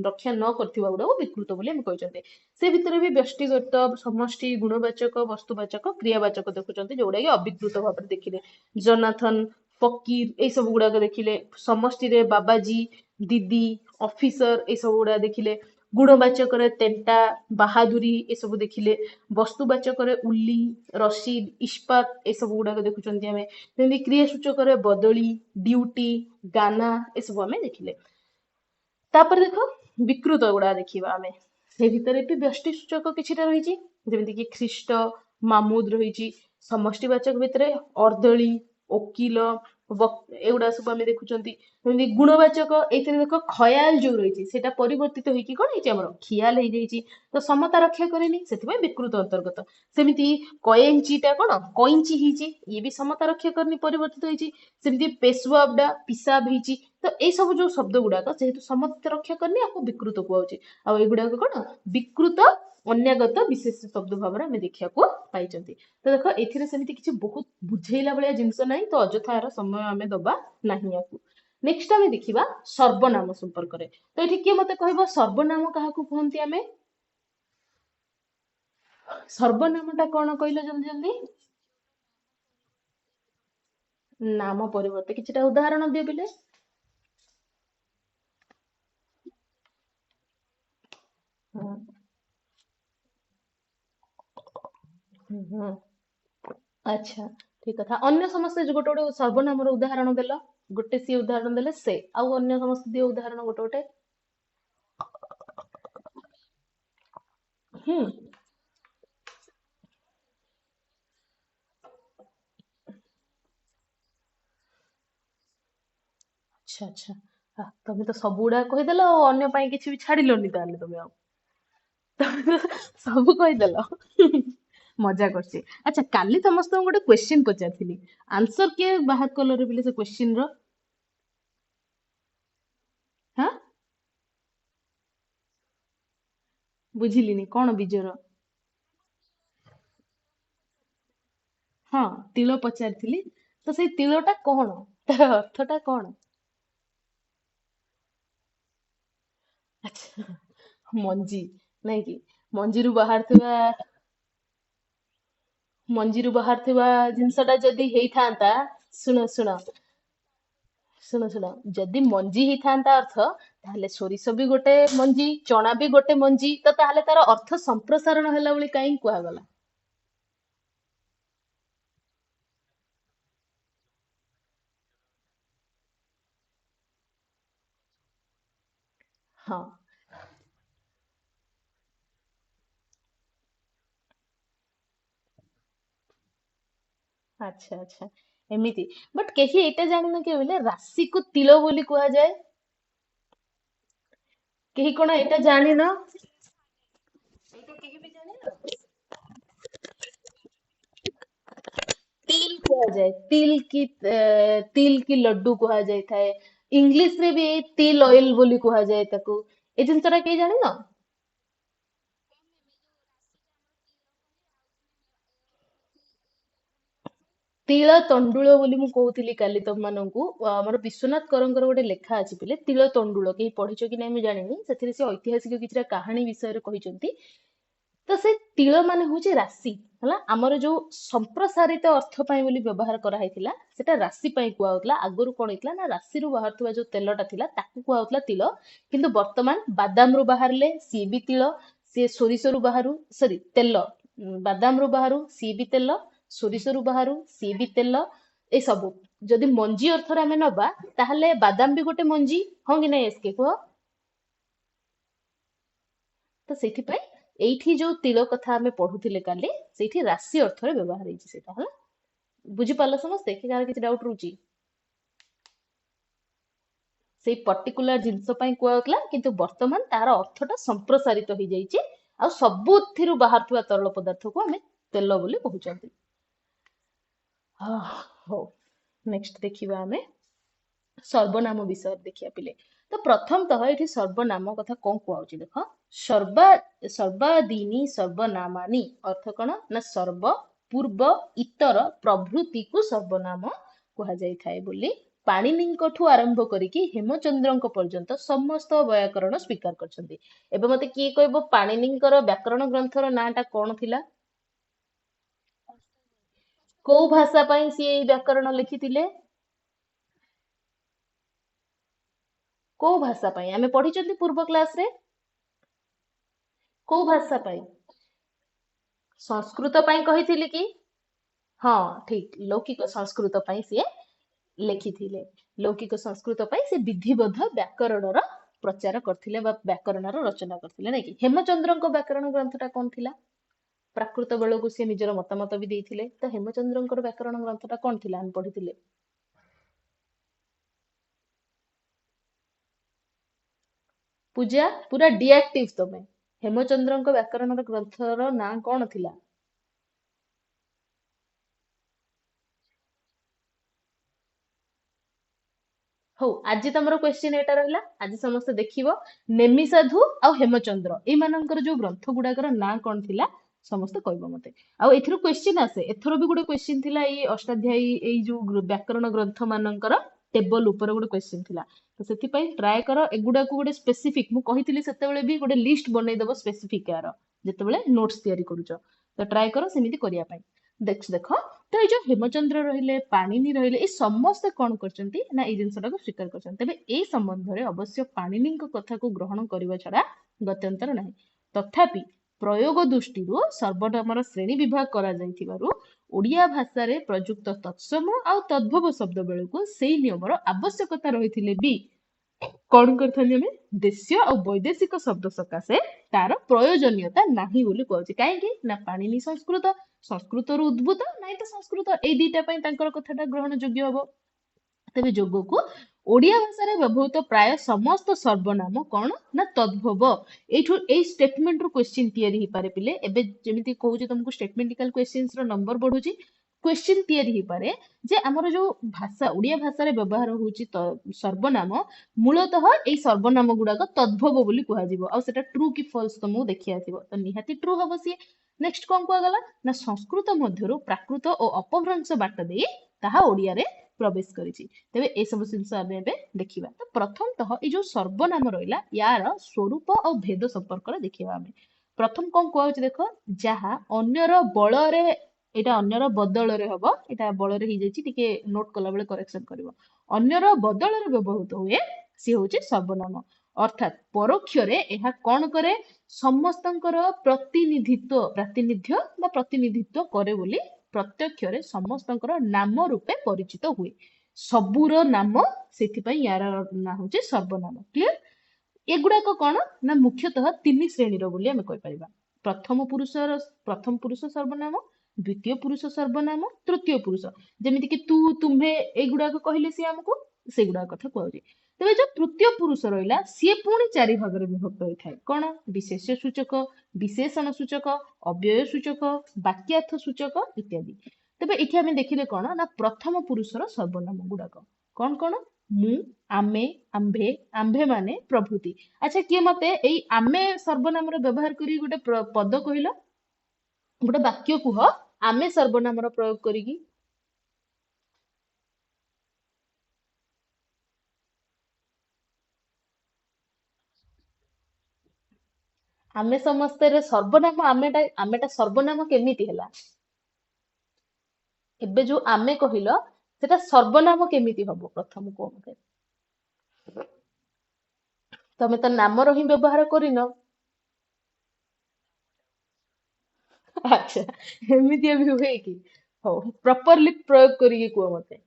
रक्षा न करथुवा गुडाको विकृत बोली हम कहउचंती से भितर भी व्यष्टिगत समष्टि गुणवाचक वस्तुवाचक क्रियावाचक देखुचंती जोडा कि अविकृत भाव देखिले जनाथन फकीर ए सब गुडाक देखिले समष्टि रे बाबाजी दीदी ऑफिसर ए सब गुडा देखिले ଗୁଣବାଚକରେ ତେଣ୍ଟା, ବାହାଦୁରୀ ଏସବୁ ଦେଖିଲେ। ବସ୍ତୁବାଚକରେ ଉଲି, ରସିଦ, ଇସ୍ପାତ ଏସବୁ ଗୁଡାକ ଦେଖୁଛନ୍ତି ଆମେ। ଯେମିତି କ୍ରିୟା ସୂଚକରେ ବଦଳି, ଡ୍ୟୁଟି, ଗାନା ଏସବୁ ଆମେ ଦେଖିଲେ। ତାପରେ ଦେଖ ବିକୃତ ଗୁଡା ଦେଖିବା ଆମେ। ସେ ଭିତରେ ବି ବ୍ୟଷ୍ଟି ସୂଚକ କିଛିଟା ରହିଛି, ଯେମିତି କି ଖ୍ରୀଷ୍ଟ, ମାମୁଦ ରହିଛି। ସମଷ୍ଟିବାଚକ ଭିତରେ ଅର୍ଦ୍ଦଳି, ଓକିଲ, ଏଗୁଡା ସବୁ ଆମେ ଦେଖୁଛନ୍ତି। ଯେମିତି ଗୁଣବାଚକ ଏଇଥିରେ ଦେଖ ଖୟାଲ ଯୋଉ ରହିଛି ସେଇଟା ପରିବର୍ତ୍ତିତ ହେଇକି କଣ ହେଇଛି ଆମର ଖିଆଲ ହେଇଯାଇଛି, ତ ସମତା ରକ୍ଷା କରେନି, ସେଥିପାଇଁ ବିକୃତ ଅନ୍ତର୍ଗତ। ସେମିତି କଇଞ୍ଚିଟା କଣ କଇଞ୍ଚି ହେଇଛି, ଇଏ ବି ସମତା ରକ୍ଷା କରିନି, ପରିବର୍ତ୍ତିତ ହେଇଛି। ସେମିତି ପେଶୱାବଟା ପିସାବ ହେଇଛି। ତ ଏଇ ସବୁ ଯୋଉ ଶବ୍ଦ ଗୁଡାକ ଯେହେତୁ ସମତା ରକ୍ଷା କରିନି, ଆକୁ ବିକୃତ କୁହାଉଛି। ଆଉ ଏଗୁଡାକ କଣ ବିକୃତ ଅନ୍ୟାଗତ ବିଶେଷ ଶବ୍ଦ ଭାବରେ ଆମେ ଦେଖିବାକୁ ପାଇଛନ୍ତି। ତ ଦେଖ ଏଥିରେ ସେମିତି କିଛି ବହୁତ ବୁଝେଇଲା ଭଳିଆ ଜିନିଷ ନାହିଁ, ତ ଅଯଥା ଏହାର ସମୟ ଆମେ ଦବା ନାହିଁ ୟାକୁ। ନେକ୍ସଟ ଆମେ ଦେଖିବା ସର୍ବନାମ ସମ୍ପର୍କରେ। ତ ଏଠି କିଏ ମତେ କହିବ ସର୍ବନାମ କାହାକୁ କୁହନ୍ତି ଆମେ? ସର୍ବନାମଟା କଣ କହିଲ ଜଲ୍ଦି ଜଲ୍ଦି? ନାମ ପରିବର୍ତ୍ତେ କିଛିଟା ଉଦାହରଣ ଦିଅ ପିଲେ। ହୁଁ ହୁଁ। ଆଚ୍ଛା, ଠିକ କଥା। ଅନ୍ୟ ସମସ୍ତେ ଗୋଟେ ଗୋଟେ ସର୍ବନାମର ଉଦାହରଣ ଦେଲ। ଗୋଟେ ସିଏ ଉଦାହରଣ ଦେଲେ ସେ, ଆଉ ଅନ୍ୟ ସମସ୍ତେ ଦିଅ ଉଦାହରଣ ଗୋଟେ ଗୋଟେ। ହୁଁ। ଆଚ୍ଛା ଆଚ୍ଛା। ତମେ ତ ସବୁ ଗୁଡା କହିଦେଲ ଆଉ, ଅନ୍ୟ ପାଇଁ କିଛି ବି ଛାଡିଲନି ତାହେଲେ ତମେ ଆଉ। ତମେ ତ ସବୁ କହିଦେଲ। ମଜା କରୁଛି। ଆଚ୍ଛା, କାଲି ସମସ୍ତଙ୍କୁ ଗୋଟେ କ୍ୱେଶ୍ଚିନ୍ ପଚାରିଥିଲି, ଆନ୍ସର କିଏ ବାହାର କଲରେ ବୋଲି ସେ କ୍ୱେଶ୍ଚିନ୍ ର? ହଁ ବୁଝିଲିନି, କଣ ବିଜୋର? ହଁ, ତିଳ ପଚାରିଥିଲି। ତ ସେଇ ତିଳଟା କଣ, ତାର ଅର୍ଥଟା କଣ? ଆଚ୍ଛା, ମଞ୍ଜି, ନାଇଁ କି? ମଞ୍ଜିରୁ ବାହାରୁଥିବା ମଞ୍ଜିରୁ ବାହାରୁଥିବା ଜିନିଷଟା ଯଦି ହେଇଥାନ୍ତା, ଶୁଣ ଶୁଣ ଶୁଣ ଶୁଣ, ଯଦି ମଞ୍ଜି ହେଇଥାନ୍ତା ଅର୍ଥ, ତାହେଲେ ସୋରିଷ ବି ଗୋଟେ ମଞ୍ଜି, ଚଣା ବି ଗୋଟେ ମଞ୍ଜି, ତ ତାହେଲେ ତାର ଅର୍ଥ ସମ୍ପ୍ରସାରଣ ହେଲା ବୋଲି କାହିଁକି କୁହାଗଲା? ହଁ। ଆଚ୍ଛା ଆଚ୍ଛା, ଏମିତି। ବଟ କେହି ଏଇଟା ଜାଣିନ କି ବୋଲେ ରାଶିକୁ ତିଳ ବୋଲି କୁହାଯାଏ? କେହି କଣ ଏଇଟା ଜାଣିନ? ଏଇଟା କେହି ବି ଜାଣିନ? ତିଲ କୁହାଯାଏ, ତିଲ କି ଲଡ୍ଡୁ କୁହାଯାଇଥାଏ। ଇଂଲିଶ ରେ ବି ତିଲ ଅଏଲ ବୋଲି କୁହାଯାଏ ତାକୁ। ଏ ଜିନିଷଟା କେହି ଜାଣିନ? ତିଳ ତଣ୍ଡୁଳ ବୋଲି ମୁଁ କହୁଥିଲି କାଲି ତମମାନଙ୍କୁ। ଆମର ବିଶ୍ୱନାଥ କରଙ୍କର ଗୋଟେ ଲେଖା ଅଛି ପିଲେ, ତିଳ ତଣ୍ଡୁଳ। କେହି ପଢିଛ କି ନାଇଁ ମୁଁ ଜାଣିନି, ସେଥିରେ ସେ ଐତିହାସିକ କିଛିଟା କାହାଣୀ ବିଷୟରେ କହିଛନ୍ତି। ତ ସେ ତିଳ ମାନେ ହଉଛି ରାଶି ହେଲା। ଆମର ଯୋଉ ସମ୍ପ୍ରସାରିତ ଅର୍ଥ ପାଇଁ ବୋଲି ବ୍ୟବହାର କରାହେଇଥିଲା, ସେଟା ରାଶି ପାଇଁ କୁହାହଉଥିଲା। ଆଗରୁ କଣ ହେଇଥିଲା ନା, ରାଶିରୁ ବାହାରୁଥିବା ଯୋଉ ତେଲଟା ଥିଲା ତାକୁ କୁହାହଉଥିଲା ତିଳ। କିନ୍ତୁ ବର୍ତ୍ତମାନ ବାଦାମରୁ ବାହାରିଲେ ସିଏ ବି ତିଳ, ସିଏ ସୋରିଷରୁ ବାହାରୁ ସରି ତେଲ, ବାଦାମରୁ ବାହାରୁ ସିଏ ବି ତେଲ, ସୋରିଷରୁ ବାହାରୁ ସିଏ ବି ତେଲ। ଏ ସବୁ ଯଦି ମଞ୍ଜି ଅର୍ଥରେ ଆମେ ନବା, ତାହେଲେ ବାଦାମ ବି ଗୋଟେ ମଞ୍ଜି, ହଁ କି ନାଇଁ ଏସକେ କୁହ? ତ ସେଥିପାଇଁ ଏଇଠି ଯୋଉ ତିଳ କଥା ଆମେ ପଢୁଥିଲେ କାଲି, ସେଇଠି ରାଶି ଅର୍ଥରେ ବ୍ୟବହାର ହେଇଛି ସେଇଟା ହେଲା। ବୁଝିପାରିଲ ସମସ୍ତେ, କି କାହାର କିଛି ଡାଉଟ ରହୁଛି? ସେଇ ପର୍ଟିକୁଲାର ଜିନିଷ ପାଇଁ କୁହାଯାଉଥିଲା, କିନ୍ତୁ ବର୍ତ୍ତମାନ ତାର ଅର୍ଥଟା ସମ୍ପ୍ରସାରିତ ହେଇଯାଇଛି। ଆଉ ସବୁଥିରୁ ବାହାରୁଥିବା ତରଳ ପଦାର୍ଥକୁ ଆମେ ତେଲ ବୋଲି କହୁଛନ୍ତି। ହଉ, ନେକ୍ସଟ ଦେଖିବା ଆମେ ସର୍ବନାମ ବିଷୟରେ ଦେଖିବା ପିଲେ। ତ ପ୍ରଥମତଃ ଏଠି ସର୍ବନାମ କଥା କଣ କୁହାଉଛି ଦେଖ। ସର୍ବା ସର୍ବାଦୀନି ସର୍ବନାମାନି ଅର୍ଥ କଣ ନା, ସର୍ବ, ପୂର୍ବ, ଇତର ପ୍ରଭୃତିକୁ ସର୍ବନାମ କୁହାଯାଇଥାଏ ବୋଲି ପାଣିନିଙ୍କଠୁ ଆରମ୍ଭ କରିକି ହେମଚନ୍ଦ୍ରଙ୍କ ପର୍ଯ୍ୟନ୍ତ ସମସ୍ତ ବୈୟାକରଣ ସ୍ୱୀକାର କରିଛନ୍ତି। ଏବେ ମତେ କିଏ କହିବ ପାଣିନିଙ୍କର ବ୍ୟାକରଣ ଗ୍ରନ୍ଥର ନାଁଟା କଣ ଥିଲା? କୋଉ ଭାଷା ପାଇଁ ସିଏ ଏଇ ବ୍ୟାକରଣ ଲେଖିଥିଲେ? କୋଉ ଭାଷା ପାଇଁ ଆମେ ପଢିଛନ୍ତି ପୂର୍ବ କ୍ଲାସରେ? କୋଉ ଭାଷା ପାଇଁ? ସଂସ୍କୃତ ପାଇଁ କହିଥିଲି କି? ହଁ, ଠିକ, ଲୌକିକ ସଂସ୍କୃତ ପାଇଁ ସିଏ ଲେଖିଥିଲେ। ଲୌକିକ ସଂସ୍କୃତ ପାଇଁ ସେ ବିଧିବଦ୍ଧ ବ୍ୟାକରଣର ପ୍ରଚାର କରିଥିଲେ ବା ବ୍ୟାକରଣର ରଚନା କରିଥିଲେ, ନାଇଁ କି? ହେମଚନ୍ଦ୍ରଙ୍କ ବ୍ୟାକରଣ ଗ୍ରନ୍ଥଟା କଣ ଥିଲା? ପ୍ରାକୃତ ବେଳକୁ ସିଏ ନିଜର ମତାମତ ବି ଦେଇଥିଲେ। ତ ହେମଚନ୍ଦ୍ରଙ୍କର ବ୍ୟାକରଣ ଗ୍ରନ୍ଥଟା କଣ ଥିଲା ଆମେ ପଢିଥିଲେ? ପୂଜା, ପୁରା ଡିଆକ୍ଟିଭ ତମେ। ହେମଚନ୍ଦ୍ରଙ୍କ ବ୍ୟାକରଣର ଗ୍ରନ୍ଥର ନାଁ କଣ ଥିଲା? ହଉ, ଆଜି ତମର କ୍ୱେଶ୍ଚିନ୍ ଏଇଟା ରହିଲା। ଆଜି ସମସ୍ତେ ଦେଖିବ ନେମିସାଧୁ ଆଉ ହେମଚନ୍ଦ୍ର ଏଇମାନଙ୍କର ଯୋଉ ଗ୍ରନ୍ଥ ଗୁଡାକର ନାଁ କଣ ଥିଲା ସମସ୍ତେ କହିବ ମତେ। ଆଉ ଏଥିରୁ କ୍ୱେଶ୍ଚିନ୍ ଆସେ, ଏଥର ବି ଗୋଟେ କ୍ୱେଶ୍ଚିନ୍ ଥିଲା ଏଇ ଅଷ୍ଟାଧ୍ୟାୟୀ ଏଇ ଯୋଉ ବ୍ୟାକରଣ ଗ୍ରନ୍ଥ ମାନଙ୍କର ଟେବଲ ଉପରେ ଗୋଟେ କ୍ୱେଶ୍ଚିନ୍ ଥିଲା। ତ ସେଥିପାଇଁ ଟ୍ରାଏ କର ଏଗୁଡାକୁ ଗୋଟେ ସ୍ପେସିଫିକ, ମୁଁ କହିଥିଲି ସେତେବେଳେ ବି ଗୋଟେ ଲିଷ୍ଟ ବନେଇଦବ ସ୍ପେସିଫିକ ୟାର ଯେତେବେଳେ ନୋଟ୍ସ ତିଆରି କରୁଛ। ତ ଟ୍ରାଏ କର ସେମିତି କରିବା ପାଇଁ। ଦେଖ, ତ ଏଇ ଯୋଉ ହେମଚନ୍ଦ୍ର ରହିଲେ, ପାଣିନି ରହିଲେ, ଏଇ ସମସ୍ତେ କଣ କରିଛନ୍ତି ନା ଏଇ ଜିନିଷଟାକୁ ସ୍ୱୀକାର କରିଛନ୍ତି। ତେବେ ଏଇ ସମ୍ବନ୍ଧରେ ଅବଶ୍ୟ ପାଣିନିଙ୍କ କଥାକୁ ଗ୍ରହଣ କରିବା ଛଡା ଗତ୍ୟନ୍ତର ନାହିଁ। ତଥାପି ପ୍ରୟୋଗ ଦୃଷ୍ଟିରୁ ସର୍ବନାମର ଶ୍ରେଣୀ ବିଭାଗ କରାଯାଇଥିବାରୁ ଓଡିଆ ଭାଷାରେ ପ୍ରଯୁକ୍ତ ତତ୍ସମ ଆଉ ତଦ୍ଭବ ଶବ୍ଦ ବେଳକୁ ସେଇ ନିୟମର ଆବଶ୍ୟକତା ରହିଥିଲେ ବି କଣ କରିଥାନ୍ତି ଆମେ ଦେଶୀୟ ଆଉ ବୈଦେଶିକ ଶବ୍ଦ ସକାଶେ ତାର ପ୍ରୟୋଜନୀୟତା ନାହିଁ ବୋଲି କୁହାଯାଉଛି। କାହିଁକି ନା ପାଣିନି ସଂସ୍କୃତ, ସଂସ୍କୃତରୁ ଉଦ୍ଭୂତ, ନାଇଁ ତ ସଂସ୍କୃତ, ଏଇ ଦିଟା ପାଇଁ ତାଙ୍କର କଥାଟା ଗ୍ରହଣ ଯୋଗ୍ୟ ହବ। ତେବେ ଯୋଗକୁ ଓଡିଆ ଭାଷାରେ ବ୍ୟବହୃତ ପ୍ରାୟ ସମସ୍ତ ସର୍ବନାମ କଣ ନା ତଦ୍ଭବ। ଏଇ ଷ୍ଟେଟମେଣ୍ଟ ରୁ କ୍ୱେଶ୍ଚିନ୍ ତିଆରି ହେଇପାରେ ପିଲେ। ଏବେ ଯେମିତି କହୁଛି ତମକୁ ଷ୍ଟେଟମେଣ୍ଟିକାଲ କ୍ୱେଶ୍ଚିନ୍ସ ର ନମ୍ବର ବଢୁଛି, କ୍ୱେଶ୍ଚିନ୍ ତିଆରି ହେଇପାରେ ଯେ ଆମର ଯୋଉ ଭାଷା ଓଡିଆ ଭାଷାରେ ବ୍ୟବହାର ହଉଛି ସର୍ବନାମ, ମୂଳତଃ ଏଇ ସର୍ବନାମ ଗୁଡାକ ତଦ୍ଭବ ବୋଲି କୁହାଯିବ। ଆଉ ସେଟା ଟ୍ରୁ କି ଫଲ୍ସ ତମକୁ ଦେଖିବାର ଥିବ, ତ ନିହାତି ଟ୍ରୁ ହବ ସିଏ। ନେକ୍ସଟ କଣ କୁହାଗଲା ନା ସଂସ୍କୃତ ମଧ୍ୟରୁ ପ୍ରାକୃତ ଓ ଅପଭ୍ରଂଶ ବାଟ ଦେଇ ତାହା ଓଡିଆରେ ପ୍ରବେଶ କରିଛି। ତେବେ ଏସବୁ ଜିନିଷ ଆମେ ଏବେ ଦେଖିବା। ତ ପ୍ରଥମତଃ ଏଇ ଯୋଉ ସର୍ବନାମ ରହିଲା ୟାର ସ୍ୱରୂପ ଆଉ ଭେଦ ସମ୍ପର୍କରେ ଦେଖିବା ଆମେ। ପ୍ରଥମ କଣ କୁହାଯାଉଛି ଦେଖ, ଯାହା ଅନ୍ୟର ବଳରେ, ଏଇଟା ଅନ୍ୟର ବଦଳରେ ହବ, ଏଇଟା ବଳରେ ହେଇଯାଇଛି, ଟିକେ ନୋଟ କଲା ବେଳେ କରେକ୍ସନ କରିବ। ଅନ୍ୟର ବଦଳରେ ବ୍ୟବହୃତ ହୁଏ ସିଏ ହଉଛି ସର୍ବନାମ। ଅର୍ଥାତ୍ ପରୋକ୍ଷରେ ଏହା କଣ କରେ, ସମସ୍ତଙ୍କର ପ୍ରାତିନିଧ୍ୟ ବା ପ୍ରତିନିଧିତ୍ୱ କରେ ବୋଲି ପ୍ରତ୍ୟକ୍ଷରେ ସମସ୍ତଙ୍କର ନାମ ରୂପେ ପରିଚିତ ହୁଏ। ସବୁର ନାମ, ସେଥିପାଇଁ ୟାର ନାଁ ହଉଛି ସର୍ବନାମ। କ୍ଲିୟର? ଏଗୁଡାକ କଣ ନା ମୁଖ୍ୟତଃ ତିନି ଶ୍ରେଣୀର ବୋଲି ଆମେ କହିପାରିବା। ପ୍ରଥମ ପୁରୁଷ ସର୍ବନାମ, ଦ୍ୱିତୀୟ ପୁରୁଷ ସର୍ବନାମ, ତୃତୀୟ ପୁରୁଷ। ଯେମିତି କି ତୁ, ତୁମ୍ଭେ ଏଇଗୁଡାକ କହିଲେ ସିଏ ଆମକୁ ସେଇଗୁଡାକ କଥା କୁହାଯାଉଛି। ତେବେ ଯୋଉ ତୃତୀୟ ପୁରୁଷ ରହିଲା ସିଏ ପୁଣି ଚାରି ଭାଗରେ ବିଭକ୍ତ ହୋଇଥାଏ। କଣ? ବିଶେଷ୍ୟ ସୂଚକ, ବିଶେଷଣ ସୂଚକ, ଅବ୍ୟୟ ସୂଚକ, ବାକ୍ୟାର୍ଥ ସୂଚକ ଇତ୍ୟାଦି। ତେବେ ଏଠି ଆମେ ଦେଖିଲେ କଣ ନା ପ୍ରଥମ ପୁରୁଷର ସର୍ବନାମ ଗୁଡାକ କଣ କଣ? ମୁଁ, ଆମେ, ଆମ୍ଭେ, ଆମ୍ଭେମାନେ ପ୍ରଭୃତି। ଆଚ୍ଛା, କିଏ ମତେ ଏଇ ଆମେ ସର୍ବନାମର ବ୍ୟବହାର କରି ଗୋଟେ ପଦ କହିଲ, ଗୋଟେ ବାକ୍ୟ କୁହ ଆମେ ସର୍ବନାମର ପ୍ରୟୋଗ କରିକି। ଆମେ ସମସ୍ତେ ସର୍ବନାମ, ଆମେଟା ସର୍ବନାମ କେମିତି ହେଲା? ଏବେ ଯୋଉ ଆମେ କହିଲ ସେଟା ସର୍ବନାମ କେମିତି ହବ ପ୍ରଥମ କୁହ ମତେ? ତମେ ତ ନାମର ହିଁ ବ୍ୟବହାର କରିନ। ଆଚ୍ଛା, ଏମିତି ବି ହୁଏ କି? ହଉ, ପ୍ରପରଲି ପ୍ରୟୋଗ କରିକି କୁହ ମତେ।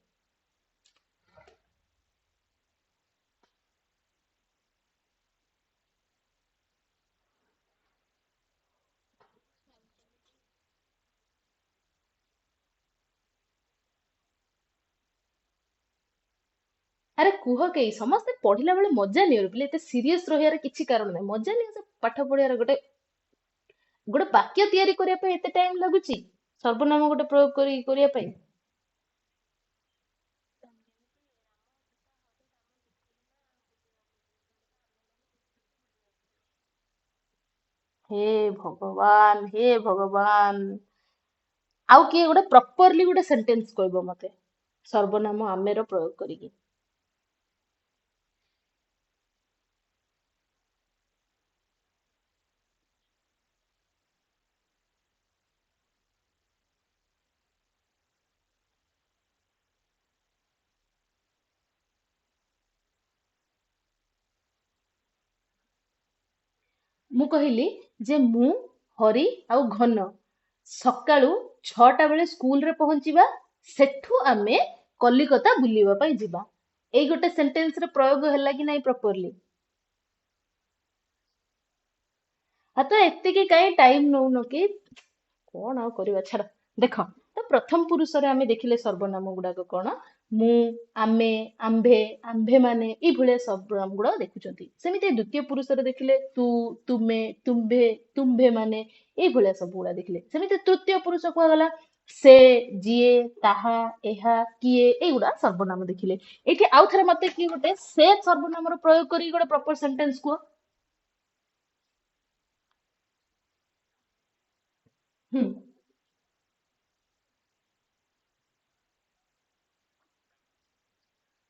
ଆରେ କୁହ କେହି, ସମସ୍ତେ ପଢିଲା ବେଳେ ମଜା ନିଅ ପିଲେ, ଏତେ ସିରିୟସ ରହିବାର କିଛି କାରଣ ନାହିଁ। ମଜା ନିଅ ସେ ପାଠ ପଢିବାର। ଗୋଟେ ଗୋଟେ ବାକ୍ୟ ତିଆରି କରିବା ପାଇଁ ଏତେ ଟାଇମ ଲାଗୁଛି ସର୍ବନାମ ଗୋଟେ ପ୍ରୟୋଗ କରିବା ପାଇଁ? ହେ ଭଗବାନ, ହେ ଭଗବାନ। ଆଉ କିଏ ଗୋଟେ ପ୍ରପରଲି ଗୋଟେ ସେଣ୍ଟେନ୍ସ କହିବ ମତେ ସର୍ବନାମ ଆମେର ପ୍ରୟୋଗ କରିକି। ମୁଁ କହିଲି ଯେ ମୁଁ ହରି ଆଉ ଘନ ସକାଳୁ 6ଟା ବେଳେ ସ୍କୁଲରେ ପହଞ୍ଚିବା, ସେଠୁ ଆମେ କଲିକତା ବୁଲିବା ପାଇଁ ଯିବା। ଏଇ ଗୋଟେ ସେଣ୍ଟେନ୍ସରେ ପ୍ରୟୋଗ ହେଲା କି ନାଇଁ ପ୍ରପରଲି? ଆଉ ତ ଏତିକି କାଇଁ ଟାଇମ ନଉନ କି? କଣ ଆଉ କରିବା ଛାଡ। ଦେଖ, ତ ପ୍ରଥମ ପୁରୁଷରେ ଆମେ ଦେଖିଲେ ସର୍ବନାମ ଗୁଡାକ କଣ? ମୁଁ, ଆମେ, ଆମ୍ଭେ, ଆମ୍ଭେମାନେ, ଏଇଭଳିଆ ସର୍ବନାମ ଗୁଡାକ ଦେଖୁଛନ୍ତି। ସେମିତି ଦ୍ୱିତୀୟ ପୁରୁଷରେ ଦେଖିଲେ ତୁ, ତୁମେ, ତୁମ୍ଭେ, ତୁମ୍ଭେମାନେ, ଏଇଭଳିଆ ସବୁ ଗୁଡା ଦେଖିଲେ। ସେମିତି ତୃତୀୟ ପୁରୁଷ କୁହାଗଲା ସେ, ଯିଏ, ତାହା, ଏହା, କିଏ, ଏଇଗୁଡା ସର୍ବନାମ ଦେଖିଲେ। ଏଇଠି ଆଉ ଥରେ ମତେ କିଏ ଗୋଟେ ସେ ସର୍ବନାମର ପ୍ରୟୋଗ କରିକି ଗୋଟେ ପ୍ରପର ସେଣ୍ଟେନ୍ସ କୁହ। ହୁଁ।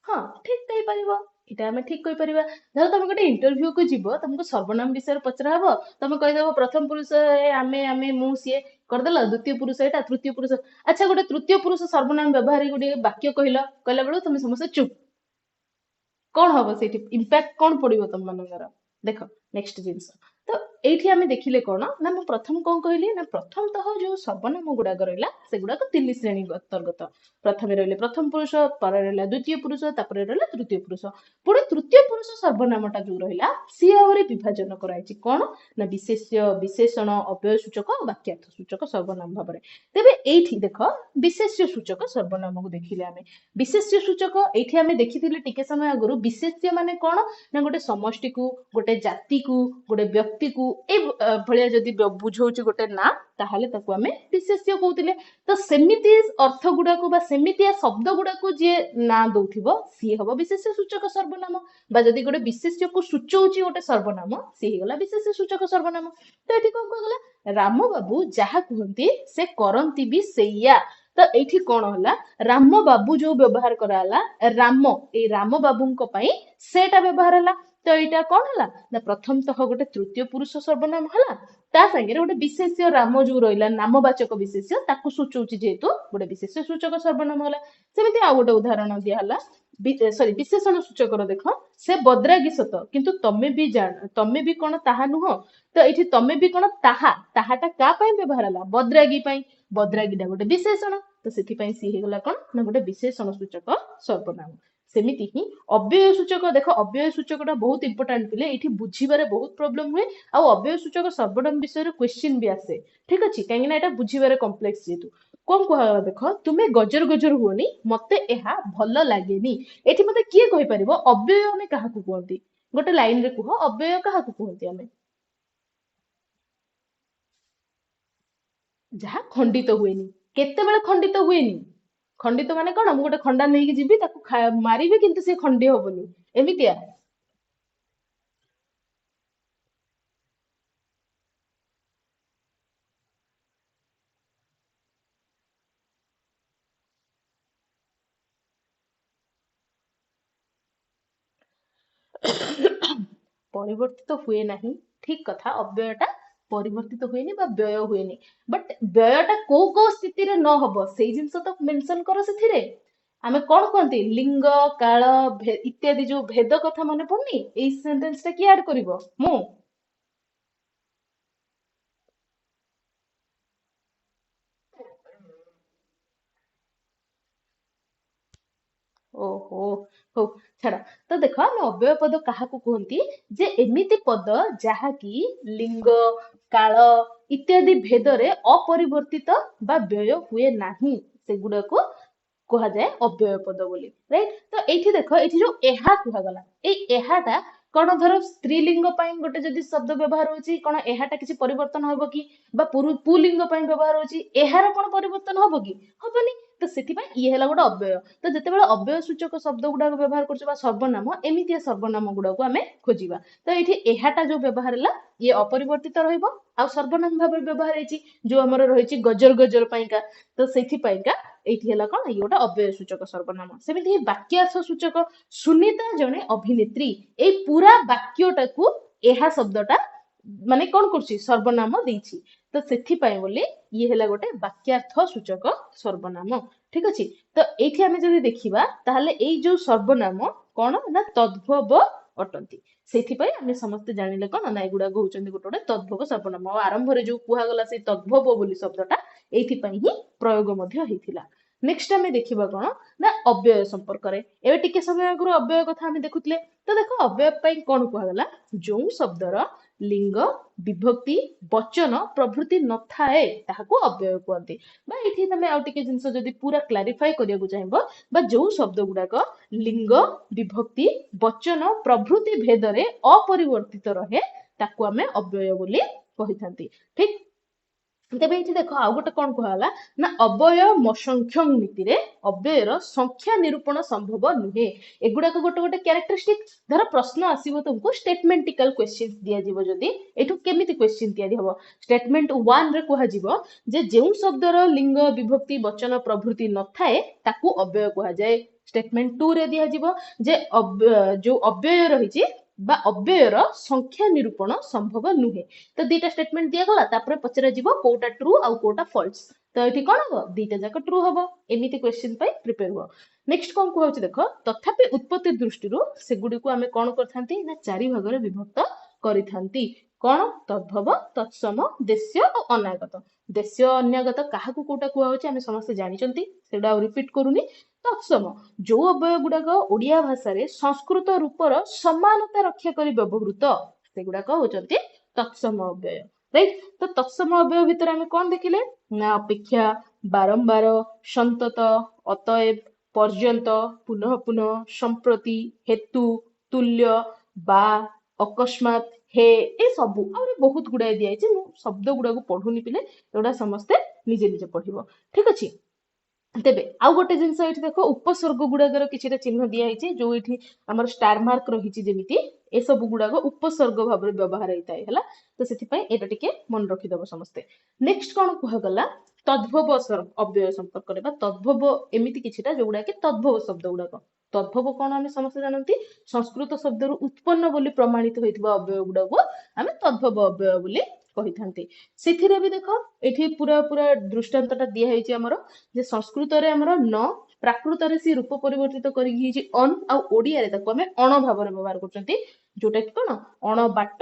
ହଁ, ଠିକ କହିପାରିବ। ଏଇଟା ଆମେ ଠିକ କହିପାରିବା। ଧର ତମେ ଗୋଟେ ଇଣ୍ଟରଭ୍ୟୁ କୁ ଯିବ, ତମକୁ ସର୍ବନାମ ବିଷୟରେ ପଚରା ହବ, ତମେ କହିଦବ ପ୍ରଥମ ପୁରୁଷ ଆମେ, ମୁଁ, ସିଏ କରିଦେଲ। ଦ୍ୱିତୀୟ ପୁରୁଷ ଏଇଟା, ତୃତୀୟ ପୁରୁଷ। ଆଚ୍ଛା, ଗୋଟେ ତୃତୀୟ ପୁରୁଷ ସର୍ବନାମ ବ୍ୟବହାର ଗୋଟେ ବାକ୍ୟ କହିଲା ବେଳକୁ ତମେ ସମସ୍ତେ ଚୁପ। କଣ ହବ ସେଇଠି? ଇମ୍ପାକ୍ଟ କଣ ପଡିବ ତମ ମାନଙ୍କର? ଦେଖ, ନେକ୍ସଟ ଜିନିଷ। ତ ଏଇଠି ଆମେ ଦେଖିଲେ କଣ ନା, ମୁଁ ପ୍ରଥମ କଣ କହିଲି ନା, ପ୍ରଥମତଃ ଯୋଉ ସର୍ବନାମ ଗୁଡାକ ରହିଲା ସେଗୁଡାକ ତିନି ଶ୍ରେଣୀ ଅନ୍ତର୍ଗତ। ପ୍ରଥମେ ରହିଲେ ପ୍ରଥମ ପୁରୁଷ, ପରେ ରହିଲା ଦ୍ୱିତୀୟ ପୁରୁଷ, ତାପରେ ରହିଲା ତୃତୀୟ ପୁରୁଷ। ପୁଣି ତୃତୀୟ ପୁରୁଷ ସର୍ବନାମଟା ଯୋଉ ରହିଲା, ସିଏ ଆହୁରି ବିଭାଜନ କରାଯାଇଛି। କଣ ନା, ବିଶେଷ୍ୟ, ବିଶେଷଣ, ଅବ୍ୟୟ ସୂଚକ, ବାକ୍ୟାର୍ଥ ସୂଚକ ସର୍ବନାମ ଭାବରେ। ତେବେ ଏଇଠି ଦେଖ, ବିଶେଷ୍ୟ ସୂଚକ ସର୍ବନାମକୁ ଦେଖିଲେ ଆମେ। ବିଶେଷ୍ୟ ସୂଚକ ଏଇଠି ଆମେ ଦେଖିଥିଲେ ଟିକେ ସମୟ ଆଗରୁ। ବିଶେଷ୍ୟ ମାନେ କଣ ନା, ଗୋଟେ ସମଷ୍ଟିକୁ, ଗୋଟେ ଜାତିକୁ, ଗୋଟେ ବ୍ୟକ୍ତିକୁ ଏଇ ଭଳିଆ ଯଦି ବୁଝଉଛି ଗୋଟେ ନା, ତାହେଲେ ତାକୁ ଆମେ ବିଶେଷ୍ୟ କହୁଥିଲେ। ତ ସେମିତି ଅର୍ଥ ଗୁଡାକୁ ବା ସେମିତିଆ ଶବ୍ଦ ଗୁଡାକୁ ଯିଏ ନା ଦଉଥିବ ସିଏ ହବ ବିଶେଷ୍ୟ ସୂଚକ ସର୍ବନାମ। ବା ଯଦି ଗୋଟେ ବିଶେଷ୍ୟକୁ ସୂଚଉଛି ଗୋଟେ ସର୍ବନାମ, ସିଏ ହେଇଗଲା ବିଶେଷ୍ୟ ସୂଚକ ସର୍ବନାମ। ତ ଏଠି କଣ କୁହାଗଲା? ରାମ ବାବୁ ଯାହା କୁହନ୍ତି ସେ କରନ୍ତି ବି ସେଇଆ। ତ ଏଇଠି କଣ ହେଲା? ରାମ ବାବୁ ଯୋଉ ବ୍ୟବହାର କରାହେଲା, ରାମ, ଏଇ ରାମ ବାବୁଙ୍କ ପାଇଁ ସେଟା ବ୍ୟବହାର ହେଲା। ତ ଏଇଟା କଣ ହେଲା ନା, ପ୍ରଥମତଃ ଗୋଟେ ତୃତୀୟ ପୁରୁଷ ସର୍ବନାମ ହେଲା, ତା ସାଙ୍ଗରେ ଗୋଟେ ବିଶେଷ୍ୟ ରାମ ଯୋଉ ରହିଲା, ନାମବାଚକ ବିଶେଷ୍ୟ, ତାକୁ ସୂଚଉଛି ଯେହେତୁ ଗୋଟେ ବିଶେଷ୍ୟ ସୂଚକ ସର୍ବନାମ ହେଲା। ସେମିତି ଆଉ ଗୋଟେ ଉଦାହରଣ ଦିଆହେଲା, ସରି, ବିଶେଷଣ ସୂଚକର ଦେଖ, ସେ ବଦ୍ରାଗୀ ସତ କିନ୍ତୁ ତମେ ବି କଣ ତାହା ନୁହଁ। ତ ଏଇଠି ତମେ ବି କଣ ତାହା, ତାହାଟା କା ପାଇଁ ବ୍ୟବହାର ହେଲା? ବଦ୍ରାଗୀ ପାଇଁ। ବଦ୍ରାଗୀଟା ଗୋଟେ ବିଶେଷଣ, ତ ସେଥିପାଇଁ ସିଏ ହେଇଗଲା କଣ ନା, ଗୋଟେ ବିଶେଷଣ ସୂଚକ ସର୍ବନାମ। ସେମିତି ହିଁ ଅବ୍ୟୟ ସୂଚକ, ଦେଖ ଅବ୍ୟୟ ସୂଚକ ଟା ବହୁତ ଇମ୍ପୋର୍ଟାଣ୍ଟ ଥିଲେ, ଏଇଠି ବୁଝିବାରେ ବହୁତ ପ୍ରୋବ୍ଲେମ ହୁଏ। ଆଉ ଅବ୍ୟୟ ସୂଚକ ସର୍ବନାମ ବିଷୟରେ କ୍ୱେଶ୍ଚିନ୍ ବି ଆସେ। ଠିକ ଅଛି, କାହିଁକି ନା ଏଇଟା ବୁଝିବାରେ କମ୍ପ୍ଲେକ୍ସ ଯେହେତୁ। କଣ କୁହାଗଲା ଦେଖ, ତୁମେ ଗଜର ଗଜର ହୁଅନି, ମତେ ଏହା ଭଲ ଲାଗେନି। ଏଠି ମତେ କିଏ କହିପାରିବ ଅବ୍ୟୟ ଆମେ କାହାକୁ କୁହନ୍ତି? ଗୋଟେ ଲାଇନରେ କୁହ, ଅବ୍ୟୟ କାହାକୁ କୁହନ୍ତି ଆମେ? ଯାହା ଖଣ୍ଡିତ ହୁଏନି। କେତେବେଳେ ଖଣ୍ଡିତ ହୁଏନି? ଖଣ୍ଡିତ ମାନେ କଣ? ମୁଁ ଗୋଟେ ଖଣ୍ଡା ନେଇକି ଯିବି, ତାକୁ ମାରିବି, କିନ୍ତୁ ସେ ଖଣ୍ଡିଆ ହବନି, ଏମିତିଆ? ପରିବର୍ତ୍ତିତ ହୁଏ ନାହିଁ, ଠିକ କଥା। ଅବ୍ୟୟଟା ପରିବର୍ତ୍ତିତ ହୁଏନି ବା ବ୍ୟୟ ହୁଏନି। ବଟ ବ୍ୟୟଟା କୋଉ କୋଉ ସ୍ଥିତିରେ ନ ହବ ସେଇ ଜିନିଷ ତ ମେନସନ କର ସେଥିରେ। ଆମେ କଣ କୁହନ୍ତି? ଲିଙ୍ଗ, କାଳ, ଇତ୍ୟାଦି ଯୋଉ ଭେଦ କଥା ମନେ ପଡୁନି? ଏଇ ସେଣ୍ଟେନ୍ସ ଟା କିଏ ଆଡ କରିବ? ମୁଁ। ଓହୋ, ହଉ, ଛାଡ। ତ ଦେଖ, ଆମେ ଅବ୍ୟୟ ପଦ କାହାକୁ କୁହନ୍ତି? ଯେ ଏମିତି ପଦ ଯାହାକି ଲିଙ୍ଗ, କାଳ ଇତ୍ୟାଦି ଭେଦରେ ଅପରିବର୍ତ୍ତିତ ବା ବ୍ୟୟ ହୁଏ ନାହିଁ, ସେଗୁଡାକୁ କୁହାଯାଏ ଅବ୍ୟୟ ପଦ ବୋଲି। ରାଇଟ? ତ ଏଇଠି ଦେଖ, ଏଇଠି ଯୋଉ ଏହା କୁହାଗଲା, ଏଇ ଏହାଟା କଣ, ଧର ସ୍ତ୍ରୀଲିଙ୍ଗ ପାଇଁ ଗୋଟେ ଯଦି ଶବ୍ଦ ବ୍ୟବହାର ହଉଛି, କଣ ଏହାଟା କିଛି ପରିବର୍ତ୍ତନ ହବ କି? ବା ପୁଲିଙ୍ଗ ପାଇଁ ବ୍ୟବହାର ହଉଛି, ଏହାର କଣ ପରିବର୍ତ୍ତନ ହବ କି? ହବନି। ତ ସେଥିପାଇଁ ଇଏ ହେଲା ଗୋଟେ ଅବ୍ୟୟ। ତ ଯେତେବେଳେ ଅବ୍ୟୟ ସୂଚକ ଶବ୍ଦ ଗୁଡାକ ବ୍ୟବହାର କରୁଛୁ ବା ସର୍ବନାମ, ଏମିତିଆ ସର୍ବନାମ ଗୁଡାକୁ ଆମେ ଖୋଜିବା। ତ ଏଇଠି ଏହାଟା ଯୋଉ ବ୍ୟବହାର ହେଲା, ଇଏ ଅପରିବର୍ତ୍ତିତ ରହିବ। ଆଉ ସର୍ବନାମ ଭାବରେ ବ୍ୟବହାର ହେଇଛି ଯୋଉ ଆମର ରହିଛି ଗଜର ଗଜର ପାଇଁକା, ତ ସେଥିପାଇଁକା ଏଇଠି ହେଲା କଣ, ଇଏ ଗୋଟେ ଅବ୍ୟୟ ସୂଚକ ସର୍ବନାମ। ସେମିତି ବାକ୍ୟାର୍ଥ ସୂଚକ, ସୁନିତା ଜଣେ ଅଭିନେତ୍ରୀ, ଏଇ ପୁରା ବାକ୍ୟଟାକୁ ଏହା ଶବ୍ଦଟା ମାନେ କଣ କରୁଛି? ସର୍ବନାମ ଦେଇଛି। ତ ସେଥିପାଇଁ ବୋଲି ଇଏ ହେଲା ଗୋଟେ ବାକ୍ୟାର୍ଥ ସୂଚକ ସର୍ବନାମ। ଠିକ ଅଛି। ତ ଏଇଠି ଆମେ ଯଦି ଦେଖିବା, ତାହେଲେ ଏଇ ଯୋଉ ସର୍ବନାମ କଣ ନା, ତଦ୍ଭବ ଅଟନ୍ତି। ସେଇଥିପାଇଁ ଆମେ ସମସ୍ତେ ଜାଣିଲେ କଣ ନା ଏଗୁଡାକ ହଉଛନ୍ତି ଗୋଟେ ଗୋଟେ ତଦ୍ଭବ ସର୍ବନାମ। ଆଉ ଆରମ୍ଭରେ ଯୋଉ କୁହାଗଲା ସେଇ ତଦ୍ଭବ ବୋଲି ଶବ୍ଦଟା ଏଇଥିପାଇଁ ହିଁ ପ୍ରୟୋଗ ମଧ୍ୟ ହେଇଥିଲା। ନେକ୍ସଟ ଆମେ ଦେଖିବା କଣ ନା ଅବ୍ୟୟ ସମ୍ପର୍କରେ। ଏବେ ଟିକେ ସମୟ ଆଗରୁ ଅବ୍ୟୟ କଥା ଆମେ ଦେଖୁଥିଲେ। ତ ଦେଖ ଅବ୍ୟୟ ପାଇଁ କଣ କୁହାଗଲା, ଯୋଉ ଶବ୍ଦର ଲିଙ୍ଗ, ବିଭକ୍ତି, ବଚନ ପ୍ରଭୃତି ନଥାଏ ତାହାକୁ ଅବ୍ୟୟ କୁହନ୍ତି। ବା ଏଠି ତମେ ଆଉ ଟିକେ ଜିନିଷ ଯଦି ପୁରା କ୍ଲାରିଫାଏ କରିବାକୁ ଚାହିଁବ, ବା ଯୋଉ ଶବ୍ଦ ଗୁଡାକ ଲିଙ୍ଗ, ବିଭକ୍ତି, ବଚନ ପ୍ରଭୃତି ଭେଦରେ ଅପରିବର୍ତ୍ତିତ ରହେ ତାକୁ ଆମେ ଅବ୍ୟୟ ବୋଲି କହିଥାନ୍ତି। ଠିକ। ତେବେ ଏଠି ଦେଖ ଆଉ ଗୋଟେ କଣ କୁହାଗଲା ନା ଅବୟ ମସଂଖ୍ୟଂ ନୀତିରେ ଅବ୍ୟୟର ସଂଖ୍ୟା ନିରୂପଣ ସମ୍ଭବ ନୁହେଁ। ଏଗୁଡାକ ଗୋଟେ ଗୋଟେ କ୍ୟାରେକ୍ଟରିଷ୍ଟିକ। ଧର ପ୍ରଶ୍ନ ଆସିବ ତୁମକୁ ଷ୍ଟେଟମେଣ୍ଟିକାଲ କ୍ୱେଶ୍ଚିନ୍ ଦିଆଯିବ, ଯଦି ଏଠୁ କେମିତି କ୍ୱେଶ୍ଚିନ୍ ତିଆରି ହବ। ଷ୍ଟେଟମେଣ୍ଟ 1 ରେ କୁହାଯିବ ଯେ ଯେଉଁ ଶବ୍ଦର ଲିଙ୍ଗ, ବିଭକ୍ତି, ବଚନ ପ୍ରଭୃତି ନଥାଏ ତାକୁ ଅବ୍ୟୟ କୁହାଯାଏ। ଷ୍ଟେଟମେଣ୍ଟ 2 ରେ ଦିଆଯିବ ଯେ ଯୋଉ ଅବ୍ୟୟ ରହିଛି ବା ଅବ୍ୟୟର ସଂଖ୍ୟା ନିରୂପଣ ସମ୍ଭବ ନୁହେଁ। ତ ଦିଟା ଷ୍ଟେଟମେଣ୍ଟ ଦିଆଗଲା, ତାପରେ ପଚରାଯିବ କୋଉଟା ଟ୍ରୁ ଆଉ କୋଉଟା ଫଲ୍ସ। ତ ଏଠି କଣ ହବ, ଦିଟା ଯାକ ଟ୍ରୁ ହବ। ଏମିତି କ୍ୱେଶ୍ଚିନ୍ ପାଇଁ ପ୍ରିପେୟାର ହୁଅ। ନେକ୍ସଟ କଣ କୁହାଉଛି ଦେଖ, ତଥାପି ଉତ୍ପତ୍ତି ଦୃଷ୍ଟିରୁ ସେଗୁଡିକୁ ଆମେ କଣ କରିଥାନ୍ତି ନା 4 ଭାଗରେ ବିଭକ୍ତ କରିଥାନ୍ତି। କଣ, ତଦ୍ଭବ, ତତ୍ସମ, ଦେଶ୍ୟ ଓ ଅନାଗତ। ଦେଶ୍ୟ ଅନ୍ୟାଗତ କାହାକୁ କୋଉଟା କୁହାଯାଉଛି ଆମେ ସମସ୍ତେ ଜାଣିଛନ୍ତି, ସେଟା ଆଉ ରିପିଟ କରୁନି। ତତ୍ସମ ଯୋଉ ଅବୟ ଗୁଡାକ ଓଡିଆ ଭାଷାରେ ସଂସ୍କୃତ ରୂପର ସମାନତା ରକ୍ଷା କରି ବ୍ୟବହୃତ, ସେଗୁଡାକ ହଉଛନ୍ତି ତତ୍ସମ ଅବ୍ୟୟ। ରାଇଟ। ତ ତତ୍ସମ ଅବ୍ୟୟ ଭିତରେ ଆମେ କଣ ଦେଖିଲେ ନା ଅପେକ୍ଷା, ବାରମ୍ବାର, ସନ୍ତତ, ଅତଏବ, ପର୍ଯ୍ୟନ୍ତ, ପୁନଃ ପୁନଃ, ସମ୍ପ୍ରତି, ହେତୁ, ତୁଲ୍ୟ, ବା, ଅକସ୍ମାତ, ହେ, ଏ ସବୁ ଆହୁରି ବହୁତ ଗୁଡାଏ ଦିଆଯାଇଛି। ମୁଁ ଶବ୍ଦ ଗୁଡାକୁ ପଢୁନି ପିଲେ, ଏଗୁଡା ସମସ୍ତେ ନିଜେ ନିଜେ ପଢିବ। ଠିକ ଅଛି। ତେବେ ଆଉ ଗୋଟେ ଜିନିଷ ଏଠି ଦେଖ, ଉପସର୍ଗ ଗୁଡାକର କିଛିଟା ଚିହ୍ନ ଦିଆହେଇଛି, ଯୋଉ ଏଠି ଆମର ଷ୍ଟାର ମାର୍କ ରହିଛି ଯେମିତି, ଏସବୁ ଗୁଡାକ ଉପସର୍ଗ ଭାବରେ ବ୍ୟବହାର ହେଇଥାଏ ହେଲା। ତ ସେଥିପାଇଁ ଏଇଟା ଟିକେ ମନେ ରଖିଦବ ସମସ୍ତେ। ନେକ୍ସଟ କଣ କୁହାଗଲା, ତଦ୍ଭବ ଅବ୍ୟୟ ସମ୍ପର୍କରେ ବା ତଦ୍ଭବ ଏମିତି କିଛିଟା ଯୋଉଗୁଡା କି ତଦ୍ଭବ ଶବ୍ଦ ଗୁଡାକ। ତଦ୍ଭବ କଣ ଆମେ ସମସ୍ତେ ଜାଣନ୍ତି, ସଂସ୍କୃତ ଶବ୍ଦରୁ ଉତ୍ପନ୍ନ ବୋଲି ପ୍ରମାଣିତ ହୋଇଥିବା ଅବ୍ୟୟ ଗୁଡାକୁ ଆମେ ତଦ୍ଭବ ଅବ୍ୟୟ ବୋଲି କହିଥାନ୍ତି। ସେଥିରେ ବି ଦେଖ ଏଠି ପୁରା ପୁରା ଦୃଷ୍ଟାନ୍ତଟା ଦିଆହେଇଛି ଆମର, ଯେ ସଂସ୍କୃତରେ ଆମର ନ, ପ୍ରାକୃତରେ ସେ ରୂପ ପରିବର୍ତ୍ତିତ କରିକି ହେଇଛି ଅନ, ଆଉ ଓଡିଆରେ ତାକୁ ଆମେ ଅଣ ଭାବରେ ବ୍ୟବହାର କରୁଛନ୍ତି। ଯୋଉଟା କି କଣ, ଅଣ ବାଟ,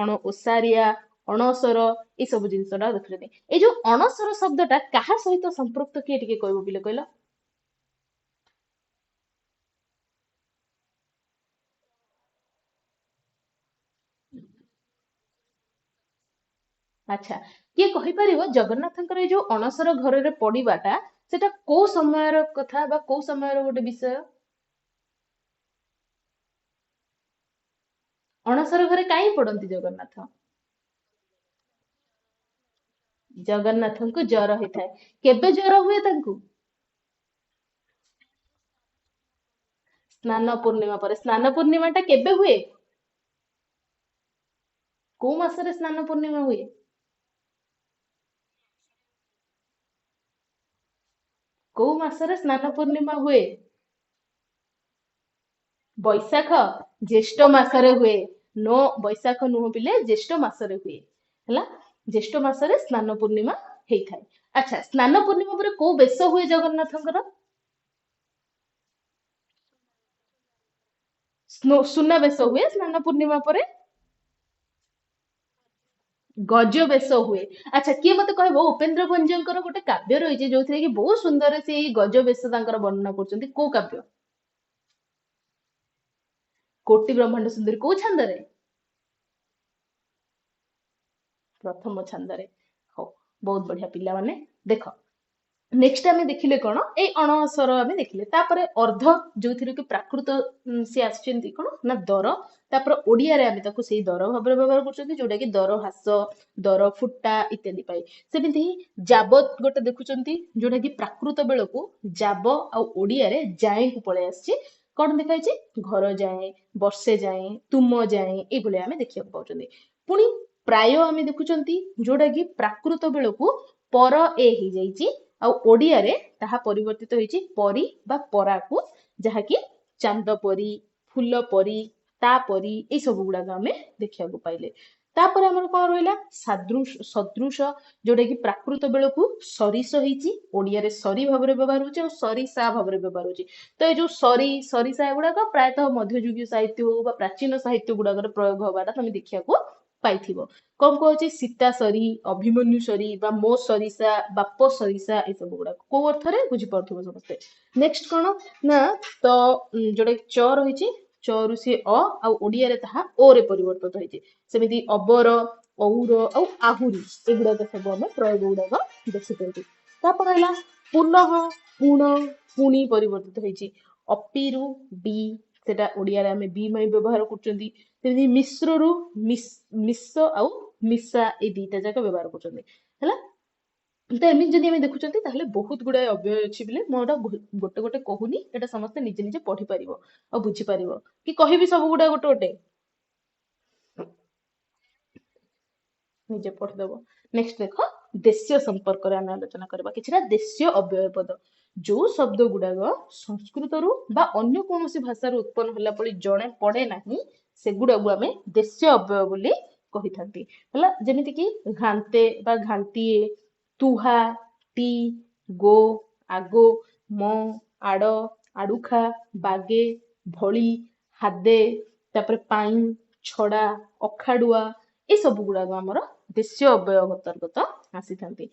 ଅଣ ଓସାରିଆ, ଅଣସର, ଏଇ ସବୁ ଜିନିଷଟା ଦେଖୁଛନ୍ତି। ଏଇ ଯୋଉ ଅଣସର ଶବ୍ଦଟା କାହା ସହିତ ସମ୍ପୃକ୍ତ କିଏ ଟିକେ କହିବ ପିଲେ କହିଲ। ଆଚ୍ଛା, କିଏ କହିପାରିବ ଜଗନ୍ନାଥଙ୍କର ଏଇ ଯୋଉ ଅଣସର ଘରରେ ପଡିବାଟା ସେଟା କୋଉ ସମୟର କଥା ବା କୋଉ ସମୟର ଗୋଟେ ବିଷୟ। ଅଣସର ଘରେ କାହିଁ ପଡନ୍ତି ଜଗନ୍ନାଥ। ଜଗନ୍ନାଥଙ୍କୁ ଜ୍ୱର ହେଇଥାଏ। କେବେ ଜ୍ୱର ହୁଏ ତାଙ୍କୁ। ସ୍ନାନ ପୂର୍ଣ୍ଣିମା ପରେ। ସ୍ନାନ ପୂର୍ଣ୍ଣିମା ଟା କେବେ ହୁଏ, କୋଉ ମାସରେ ସ୍ନାନ ପୂର୍ଣ୍ଣିମା ହୁଏ। କୋଉ ମାସରେ ସ୍ନାନ ପୂର୍ଣ୍ଣିମା ହୁଏ। ବୈଶାଖ, ଜ୍ୟେଷ୍ଠ ମାସରେ ହୁଏ। नो, ବୈଶାଖ ନୁହଁ ପିଲେ, ଜ୍ୟେଷ୍ଠ ମାସରେ ହୁଏ ହେଲା। ଜ୍ୟେଷ୍ଠ ମାସରେ ସ୍ନାନ ପୂର୍ଣ୍ଣିମା ହେଇଥାଏ। ଆଚ୍ଛା, ସ୍ନାନ ପୂର୍ଣ୍ଣିମା ପରେ କୋଉ ବେଶ ହୁଏ ଜଗନ୍ନାଥଙ୍କର। ସୁନା ବେଶ ହୁଏ ସ୍ନାନ ପୂର୍ଣ୍ଣିମା ପରେ। ଗଜ ବେଶ ହୁଏ। ଆଚ୍ଛା, କିଏ ମତେ କହିବ ଉପେନ୍ଦ୍ର ଭଞ୍ଜଙ୍କର ଗୋଟେ କାବ୍ୟ ରହିଛି ଯୋଉଥିରେ କି ବହୁତ ସୁନ୍ଦର ସେଇ ଗଜ ବେଶ ତାଙ୍କର ବର୍ଣ୍ଣନା କରୁଛନ୍ତି, କୋଉ କାବ୍ୟ। କୋଟି ବ୍ରହ୍ମାଣ୍ଡ ସୁନ୍ଦରୀ କୋଉ ଛାନ୍ଦରେ। ପ୍ରଥମ ଛାନ୍ଦରେ। ହଉ, ବହୁତ ବଢିଆ ପିଲାମାନେ। ଦେଖ ନେକ୍ସଟ ଆମେ ଦେଖିଲେ କଣ, ଏଇ ଅଣସର ଆମେ ଦେଖିଲେ। ତାପରେ ଅର୍ଦ୍ଧ, ଯୋଉଥିରେ କି ପ୍ରାକୃତ ସେ ଆସିଛନ୍ତି କଣ ନା ଦର। ତାପରେ ଓଡିଆରେ ଆମେ ତାକୁ ସେଇ ଦର ଭାବରେ ବ୍ୟବହାର କରୁଛନ୍ତି, ଯୋଉଟା କି ଦର ହ୍ରାସ, ଦର ଫୁଟା ଇତ୍ୟାଦି ପାଇଁ। ସେମିତି ଯାବତ ଗୋଟେ ଦେଖୁଛନ୍ତି, ଯୋଉଟା କି ପ୍ରାକୃତ ବେଳକୁ ଯାବ ଆଉ ଓଡିଆରେ ଯାଏକୁ ପଳେଇ ଆସିଛି। କଣ ଦେଖାଇଛି, ଘର ଯାଏଁ, ବର୍ଷେ ଯାଏଁ, ତୁମ ଯାଏଁ, ଏଇଭଳିଆ ଆମେ ଦେଖିବାକୁ ପାଉଛନ୍ତି। ପୁଣି ପ୍ରାୟ ଆମେ ଦେଖୁଛନ୍ତି ଯୋଉଟା କି ପ୍ରାକୃତ ବେଳକୁ ପର ଏ ହେଇଯାଇଛି, ଆଉ ଓଡିଆରେ ତାହା ପରିବର୍ତ୍ତିତ ହେଇଛି ପରି ବା ପରାକୁ, ଯାହାକି ଚାନ୍ଦ ପରି, ଫୁଲ ପରି, ତା ପରି, ଏଇ ସବୁ ଗୁଡାକ ଆମେ ଦେଖିବାକୁ ପାଇଲେ। तापर आमर कौन रहा सादृश सदृश जोटा कि प्राकृत बेलू सरिस होती ओडिया रे सरी भाव व्यवहार होची सरिसा भाव व्यवहार होची तो ये जो सरी सरिसा गुड़ाक प्रायतः मध्ययुगीय साहित्य हो प्राचीन साहित्य गुड़ाक प्रयोग हवाटा तुम देखा पाइथिबो कौन कहे सीता सरी अभिमन्यु सरी बा मो सरिसा बाप सरिसा ये सब गुड़ाक को अर्थ रे बुझी पार्थिबो समस्ते नेक्स्ट कौन ना तो जोटा च रही चरु सी आ ओडिया रे ताहा ओ रे परिवर्तित होइछि सेमिति अबर और आ आहुरी एगुड़ाक सब आम प्रयोग गुड़ाक देखिपारे तापर है पुनः पुण पुणी परिवर्तित होइछि अपिरु बी सेटा ओडिया रे आमे बी मई व्यवहार करचंदी सेमिति मिश्र रु मिस आउ मिसा ए दीटा जाक व्यवहार करचंदी हैला तो एमि जदि आमे देखुचंती ताहले बहुत गुडाय अव्यय अछि बिले मोटा गोटे गोटे कहूनी एटा समस्त निजे निजे पढ़ी परिबो आ बुझी परिबो कि कहिबी सब गुडा गोटे गोटे निजे पढ़ीदेव नेक्स्ट देख देशीय संपर्क आम आलोचना करबा किछिटा देशीय अव्यय पद जो शब्द गुड़ाक संस्कृत रु बा अन्य कौन भाषा उत्पन्न होला पड़ी जणे पड़े नाही सेगुड़ा को आमे देशीय अव्यय बोली कहि थांती हला जेमिति कि घांते बा घांतीए तुहा टी गो आगो म आड़ आड़ुखा बागे भली हादे तापर पाई छड़ा अखाड़ुआ ये सब गुड़ाक आमर देशीय अव्यय अंतर्गत आसी थांती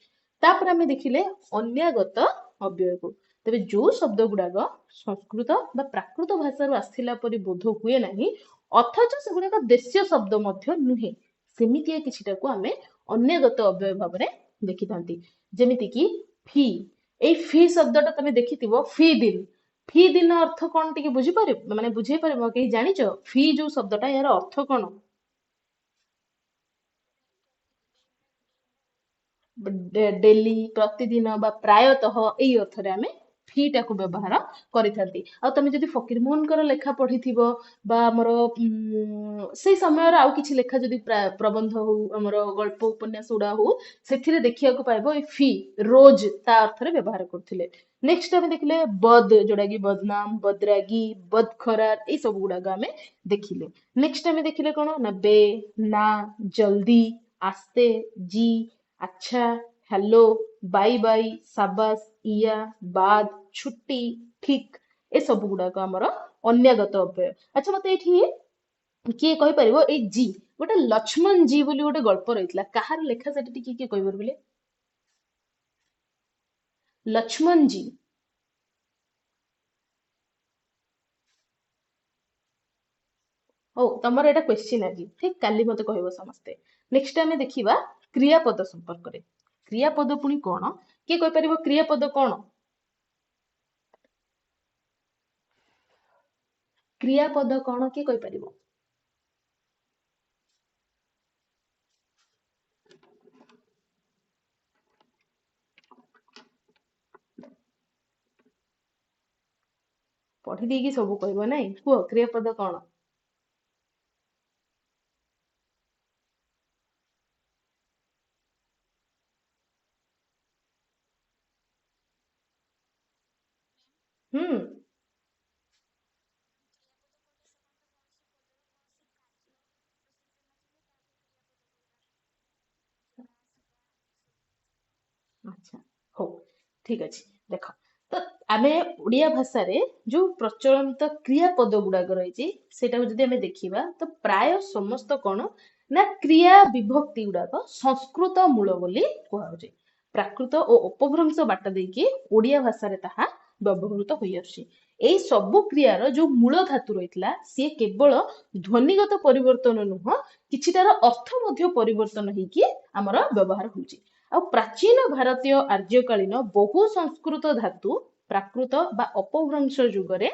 तापर आमे देखिले अन्यागत अव्यय को तेबे जो शब्द गुड़ाक संस्कृत बा प्राकृत भाषा आसला परि बोध हुए नाही अथच से गुड़ाक देशीय शब्द मध्य नुहे सेमितिया किछिटा को आमे अन्यगत अव्यय भाव में देखि थांती जेमिति कि फी ए फी शब्दटा तमे देखिथिबो फी दिन अर्थ कोन टिके बुझी पारे माने बुझे पारे के जानिचो फी जो शब्दटा यार अर्थ कोन डेली प्रतिदिन बा प्रायतः यही अर्थ रे आमे फीटा को व्यवहार करिथांती आ तमे जदि फकीर मोहनकर लेखा पढ़िथिबो बा हमर से समय रे आउ किछि लेखा जदि प्रबंध हो हमर गल्प उपन्यास उडा हो सेथिरे देखिया को पाइबो ए फी रोज ता अर्थ रे व्यवहार करथिले नेक्स्ट आमे देखिले बद जोडा कि बदनाम बदरागी बदखरार ए सब गुडा आमे देखिले नेक्स्ट आमे देखिले कोन ना बे ना जल्दी आस्ते जी अच्छा हेलो बाई बाई साबास इया बाद छुट्टी ठीक ए सब गुड़ाक आमर अन्यगत अव्यय अच्छा मत ये किए कहि परिबो ए जी गोटे लक्ष्मण जी बोली गोटे गल्प रहितला कहार लेखा सेठी किए कहिबर बोले लक्ष्मण जी हो तमर एटा क्वेश्चन आज ठीक काली मते कहबो समस्ते नेक्स्ट आमे देखिबा क्रियापद संपर्क रे क्रियापद पुनी कोन किए कहि परिबो क्रियापद कोन क्रियापद कोन किए कहि परिबो पढ़ी देकी सब कहबो नै कुह क्रियापद कोन हम्म अच्छा हो ठीक अच्छे देख तो आमे ओडिया भाषा रे जो प्रचलित क्रियापद गुड़ाक रही जदि आमे देखिबा तो प्राय समस्त कौन ना क्रिया विभक्ति गुड़ाक संस्कृत मूल बोली कहुचे प्राकृत और अपभ्रंश बाट देकी ओडिया भाषा रे ताहा व्यवहृत होई आछि एई सबु क्रियार जो मूल धातु रहितला से केवल ध्वनिगत परिवर्तन नुह किछिटार अर्थ मध्य परिवर्तन होईकी हमर व्यवहार होउची आ प्राचीन भारतीय आर्यकालीन बहु संस्कृत धातु प्राकृत बा अपभ्रंश जुगरे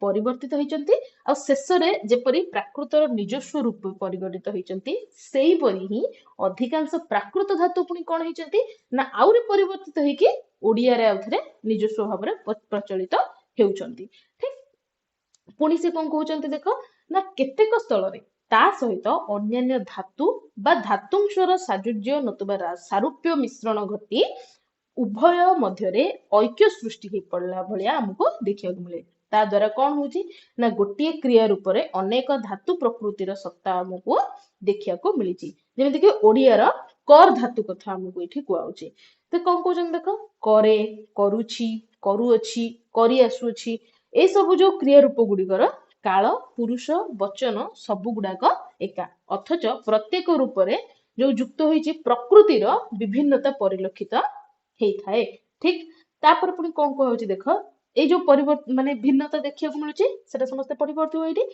परिवर्तित होइचंती आ शेषरे जेपरि प्राकृतर निजस्व रूप परिगणित होइचंती सेही परि ही अधिकांश प्राकृत धातु पुनी कोन होइचंती ना आउरे परिवर्तित होइकी ओडिया रे आउथरे निजस्व भाबरे प्रचलित हेउचंती ठीक पुनी से कोन कहउचंती देखो ना केतेक स्थल रे ता सहित अन्यान्य धातु बा धातुंशर साजुज्य नतुबा सारूप्य मिश्रण घटी उभय मध्यरे ऐक्य सृष्टि हे पड़ला भलिया हमको देखिया मिले ତା ଦ୍ୱାରା କଣ ହଉଛି ନା ଗୋଟିଏ କ୍ରିୟା ରୂପରେ ଅନେକ ଧାତୁ ପ୍ରକୃତିର ସତ୍ତା ଆମକୁ ଦେଖିବାକୁ ମିଳିଛି। ଯେମିତିକି ଓଡ଼ିଆର କର ଧାତୁ କଥା ଆମକୁ ଏଠି କୁହାଉଛି। ତ କଣ କହୁଛନ୍ତି ଦେଖ, କରେ, କରୁଛି, କରୁଅଛି, କରି ଆସୁଅଛି, ଏଇ ସବୁ ଯୋଉ କ୍ରିୟା ରୂପ ଗୁଡିକର କାଳ, ପୁରୁଷ, ବଚନ ସବୁ ଗୁଡାକ ଏକା, ଅଥଚ ପ୍ରତ୍ୟେକ ରୂପରେ ଯୋଉ ଯୁକ୍ତ ହୋଇଛି ପ୍ରକୃତିର ବିଭିନ୍ନତା ପରିଲକ୍ଷିତ ହେଇଥାଏ। ଠିକ, ତାପରେ ପୁଣି କଣ କୁହାଉଛି ଦେଖ, ଏଇ ଯୋଉ ମାନେ ଭିନ୍ନତା ଦେଖିବାକୁ ମିଳୁଛି ସେଟା ସମସ୍ତେ ପଢିପାରୁଥିବ ଏଇଠି।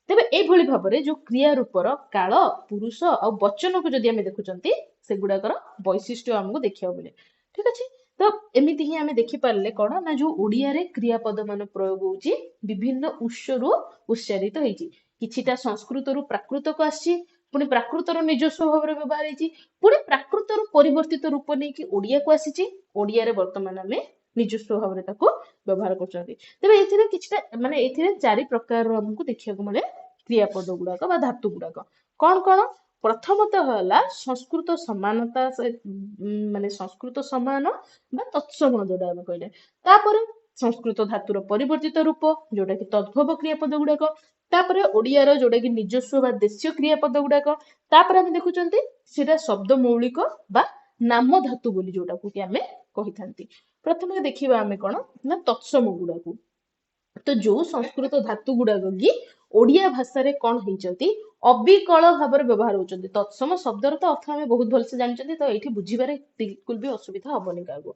ତେବେ ଏଇଭଳି ଭାବରେ ଯୋଉ କ୍ରିୟା ରୂପର କାଳ, ପୁରୁଷ ଆଉ ବଚନକୁ ଯଦି ଆମେ ଦେଖୁଛନ୍ତି ସେଗୁଡାକର ବୈଶିଷ୍ଟ୍ୟ ଆମକୁ ଦେଖିବାକୁ ମିଳେ। ଠିକ ଅଛି, ତ ଏମିତି ହିଁ ଆମେ ଦେଖିପାରିଲେ କଣ ନା ଯୋଉ ଓଡିଆରେ କ୍ରିୟାପଦ ମାନ ପ୍ରୟୋଗ ହଉଛି ବିଭିନ୍ନ ଉତ୍ସରୁ ଉଚ୍ଚାରିତ ହେଇଛି। କିଛିଟା ସଂସ୍କୃତରୁ ପ୍ରାକୃତକୁ ଆସିଛି, ପୁଣି ପ୍ରାକୃତର ନିଜସ୍ୱ ଭାବରେ ବ୍ୟବହାର ହେଇଛି, ପୁଣି ପ୍ରାକୃତର ପରିବର୍ତ୍ତିତ ରୂପ ନେଇକି ଓଡିଆକୁ ଆସିଛି, ଓଡିଆରେ ବର୍ତ୍ତମାନ ଆମେ ନିଜସ୍ୱ ଭାବରେ ତାକୁ ବ୍ୟବହାର କରୁଛନ୍ତି। ତେବେ ଏଥିରେ କିଛିଟା ମାନେ ଏଥିରେ 4 ପ୍ରକାରର ଆମକୁ ଦେଖିବାକୁ ମିଳେ କ୍ରିୟାପଦ ଗୁଡାକ ବା ଧାତୁ ଗୁଡାକ। କଣ କଣ? ପ୍ରଥମତଃ ହେଲା ସଂସ୍କୃତ ସମାନତା, ମାନେ ସଂସ୍କୃତ ସମାନ ବା ତତ୍ସମ ଯୋଉଟା ଆମେ କହିଲେ। ତାପରେ ସଂସ୍କୃତ ଧାତୁର ପରିବର୍ତ୍ତିତ ରୂପ ଯୋଉଟା କି ତଦ୍ଭବ କ୍ରିୟାପଦ ଗୁଡାକ। ତାପରେ ଓଡିଆର ଯୋଉଟା କି ନିଜସ୍ୱ ବା ଦେଶୀୟ କ୍ରିୟାପଦ ଗୁଡାକ। ତାପରେ ଆମେ ଦେଖୁଛନ୍ତି ସେଟା ଶବ୍ଦ ମୌଳିକ ବା ନାମ ଧାତୁ ବୋଲି ଯୋଉଟାକୁ କି ଆମେ କହିଥାନ୍ତି। ପ୍ରଥମେ ଦେଖିବା ଆମେ କଣ ନା ତତ୍ସମ ଗୁଡାକୁ। ତ ଯୋଉ ସଂସ୍କୃତ ଧାତୁ ଗୁଡାକ କି ଓଡିଆ ଭାଷାରେ କଣ ହେଇଛନ୍ତି ଅବିକଳ ଭାବରେ ବ୍ୟବହାର ହଉଛନ୍ତି। ତତ୍ସମ ଶବ୍ଦର ତ ଅର୍ଥ ଆମେ ବହୁତ ଭଲସେ ଜାଣିଛନ୍ତି, ତ ଏଇଠି ବୁଝିବାରେ ବିଲକୁଲ ବି ଅସୁବିଧା ହବନି କାହାକୁ।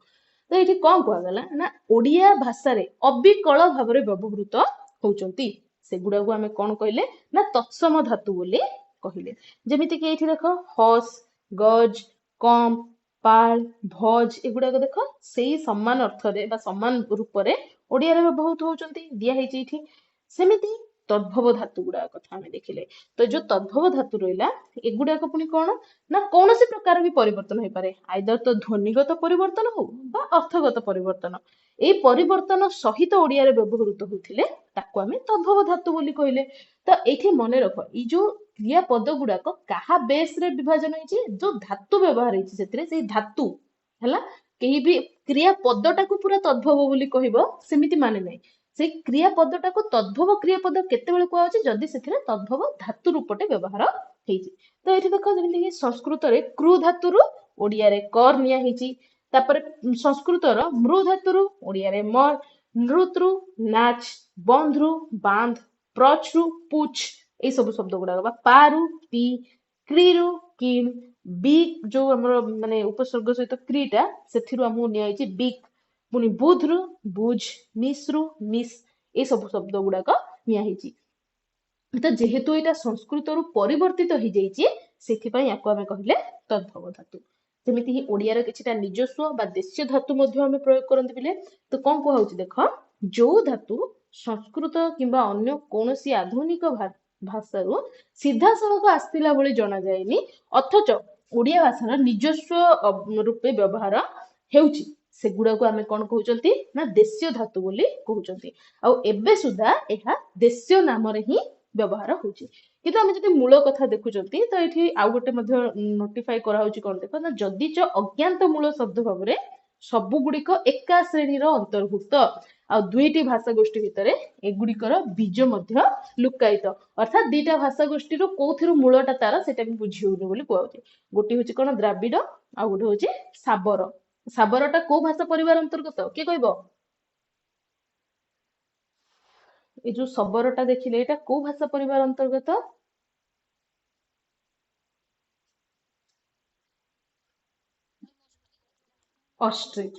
ତ ଏଇଠି କଣ କୁହାଗଲା ନା ଓଡିଆ ଭାଷାରେ ଅବିକଳ ଭାବରେ ବ୍ୟବହୃତ ହଉଛନ୍ତି, ସେଗୁଡାକୁ ଆମେ କଣ କହିଲେ ନା ତତ୍ସମ ଧାତୁ ବୋଲି କହିଲେ। ଯେମିତି କି ଏଇଠି ଦେଖ ହସ୍, ଗଜ, କମ୍, ପାଳ, ଭଜ, ଏଗୁଡାକ ଦେଖ ସେଇ ସମାନ ଅର୍ଥରେ ବା ସମାନ ରୂପରେ ଓଡିଆରେ ବ୍ୟବହୃତ ହଉଛନ୍ତି, ଦିଆ ହେଇଛି ଏଇଠି। ସେମିତି ତଦ୍ଭବ ଧାତୁ ଗୁଡାକ କଥା ଆମେ ଦେଖିଲେ, ତ ଯୋଉ ତଦ୍ଭବ ଧାତୁ ରହିଲା ଏଗୁଡାକ ପୁଣି କଣ ନା କୌଣସି ପ୍ରକାର ବି ପରିବର୍ତ୍ତନ ହେଇପାରେ, ଆଇଦର ତ ଧ୍ୱନିଗତ ପରିବର୍ତ୍ତନ ହଉ ବା ଅର୍ଥଗତ ପରିବର୍ତ୍ତନ। ଏଇ ପରିବର୍ତ୍ତନ ସହିତ ଓଡିଆରେ ବ୍ୟବହୃତ ହଉଥିଲେ ତାକୁ ଆମେ ତଦ୍ଭବ ଧାତୁ ବୋଲି କହିଲେ। ତ ଏଇଠି ମନେ ରଖ, ଏଇ ଯୋଉ କ୍ରିୟା ପଦ ଗୁଡାକ କାହା ବେସ ରେ ବିଭାଜନ ହେଇଛି, ଯୋଉ ଧାତୁ ବ୍ୟବହାର ହେଇଛି ସେଥିରେ, ସେଇ ଧାତୁ ହେଲା। କେହି ବି କ୍ରିୟା ପଦଟାକୁ ପୁରା ତଦ୍ଭବ ବୋଲି କହିବ ସେମିତି ମାନେ ନାହିଁ। ସେଇ କ୍ରିୟା ପଦଟାକୁ ତଦ୍ଭବ କ୍ରିୟା ପଦ କେତେବେଳେ କୁହାଯାଉଛି ଯଦି ସେଥିରେ ତଦ୍ଭବ ଧାତୁ ରୂପଟେ ବ୍ୟବହାର ହେଇଛି। ତ ଏଠି ଦେଖ ଯେମିତି କି ସଂସ୍କୃତରେ କ୍ରୁ ଧାତୁରୁ ଓଡିଆରେ କର ନିଆ ହେଇଛି। ତାପରେ ସଂସ୍କୃତର ମୃ ଧାତୁରୁ ଓଡିଆରେ ମର, ନୃତରୁ ନାଚ, ବନ୍ଧରୁ ବାନ୍ଧ, ପ୍ରଚରୁ ପୁଛ, ଏଇ ସବୁ ଶବ୍ଦ ଗୁଡାକ ବା ପାରୁ ପି, କ୍ରିରୁ କିନ୍, ବିକ୍ ଯୋଉ ଆମର ମାନେ ଉପସର୍ଗ ସହିତ କ୍ରିଟା ସେଥିରୁ ଆମକୁ ନିଆଯାଇଛି ବିକ୍, ପୁଣି ବୁଧରୁ ବୁଝ, ମିଶ୍ରୁ ମିସ୍, ଏ ସବୁ ଶବ୍ଦ ଗୁଡାକ ନିଆ ହେଇଛି। ତ ଯେହେତୁ ଏଇଟା ସଂସ୍କୃତରୁ ପରିବର୍ତ୍ତିତ ହେଇଯାଇଛି ସେଥିପାଇଁ ୟାକୁ ଆମେ କହିଲେ ତଦ୍ଭବ ଧାତୁ। ସେମିତି ହିଁ ଓଡିଆର କିଛିଟା ନିଜସ୍ୱ ବା ଦେଶୀୟ ଧାତୁ ମଧ୍ୟ ଆମେ ପ୍ରୟୋଗ କରନ୍ତି ପିଲେ। ତ କଣ କୁହାହଉଛି ଦେଖ, ଯୋଉ ଧାତୁ ସଂସ୍କୃତ କିମ୍ବା ଅନ୍ୟ କୌଣସି ଆଧୁନିକ ଭାଷାରୁ ସିଧାସଳଖ ଆସିଥିଲା ଭଳି ଜଣାଯାଏନି, ଅଥଚ ଓଡିଆ ଭାଷାର ନିଜସ୍ୱ ରୂପେ ବ୍ୟବହାର ହେଉଛି, ସେଗୁଡାକୁ ଆମେ କଣ କହୁଛନ୍ତି ନା ଦେଶୀୟ ଧାତୁ ବୋଲି କହୁଛନ୍ତି। ଆଉ ଏବେ ସୁଦ୍ଧା ଏହା ଦେଶୀୟ ନାମରେ ହିଁ ବ୍ୟବହାର ହଉଛି। କିନ୍ତୁ ଆମେ ଯଦି ମୂଳ କଥା ଦେଖୁଛନ୍ତି ତ ଏଠି ଆଉ ଗୋଟେ ମଧ୍ୟ ନୋଟିଫାଇ କରାହଉଛି କଣ ଦେଖ ନା, ଯଦିଚ ଅଜ୍ଞାତ ମୂଳ ଶବ୍ଦ ଭାବରେ ସବୁ ଗୁଡିକ ଏକା ଶ୍ରେଣୀର ଅନ୍ତର୍ଭୁକ୍ତ, ଆଉ ଦୁଇଟି ଭାଷା ଗୋଷ୍ଠୀ ଭିତରେ ଏଗୁଡିକର ବୀଜ ମଧ୍ୟ ଲୁକାୟିତ, ଅର୍ଥାତ ଦିଟା ଭାଷା ଗୋଷ୍ଠୀରୁ କୋଉଥିରୁ ମୂଳଟା ତାର ସେଟା ବି ବୁଝି ହଉନି ବୋଲି କୁହାଯାଉଛି। ଗୋଟେ ହଉଛି କଣ ଦ୍ରାବିଡ, ଆଉ ଗୋଟେ ହଉଛି ଶାବର। ଶାବରଟା କୋଉ ଭାଷା ପରିବାର ଅନ୍ତର୍ଗତ କିଏ କହିବ? ଏଇ ଯୋଉ ଶବରଟା ଦେଖିଲେ ଏଇଟା କୋଉ ଭାଷା ପରିବାର ଅନ୍ତର୍ଗତ? ଅଷ୍ଟ୍ରିକ,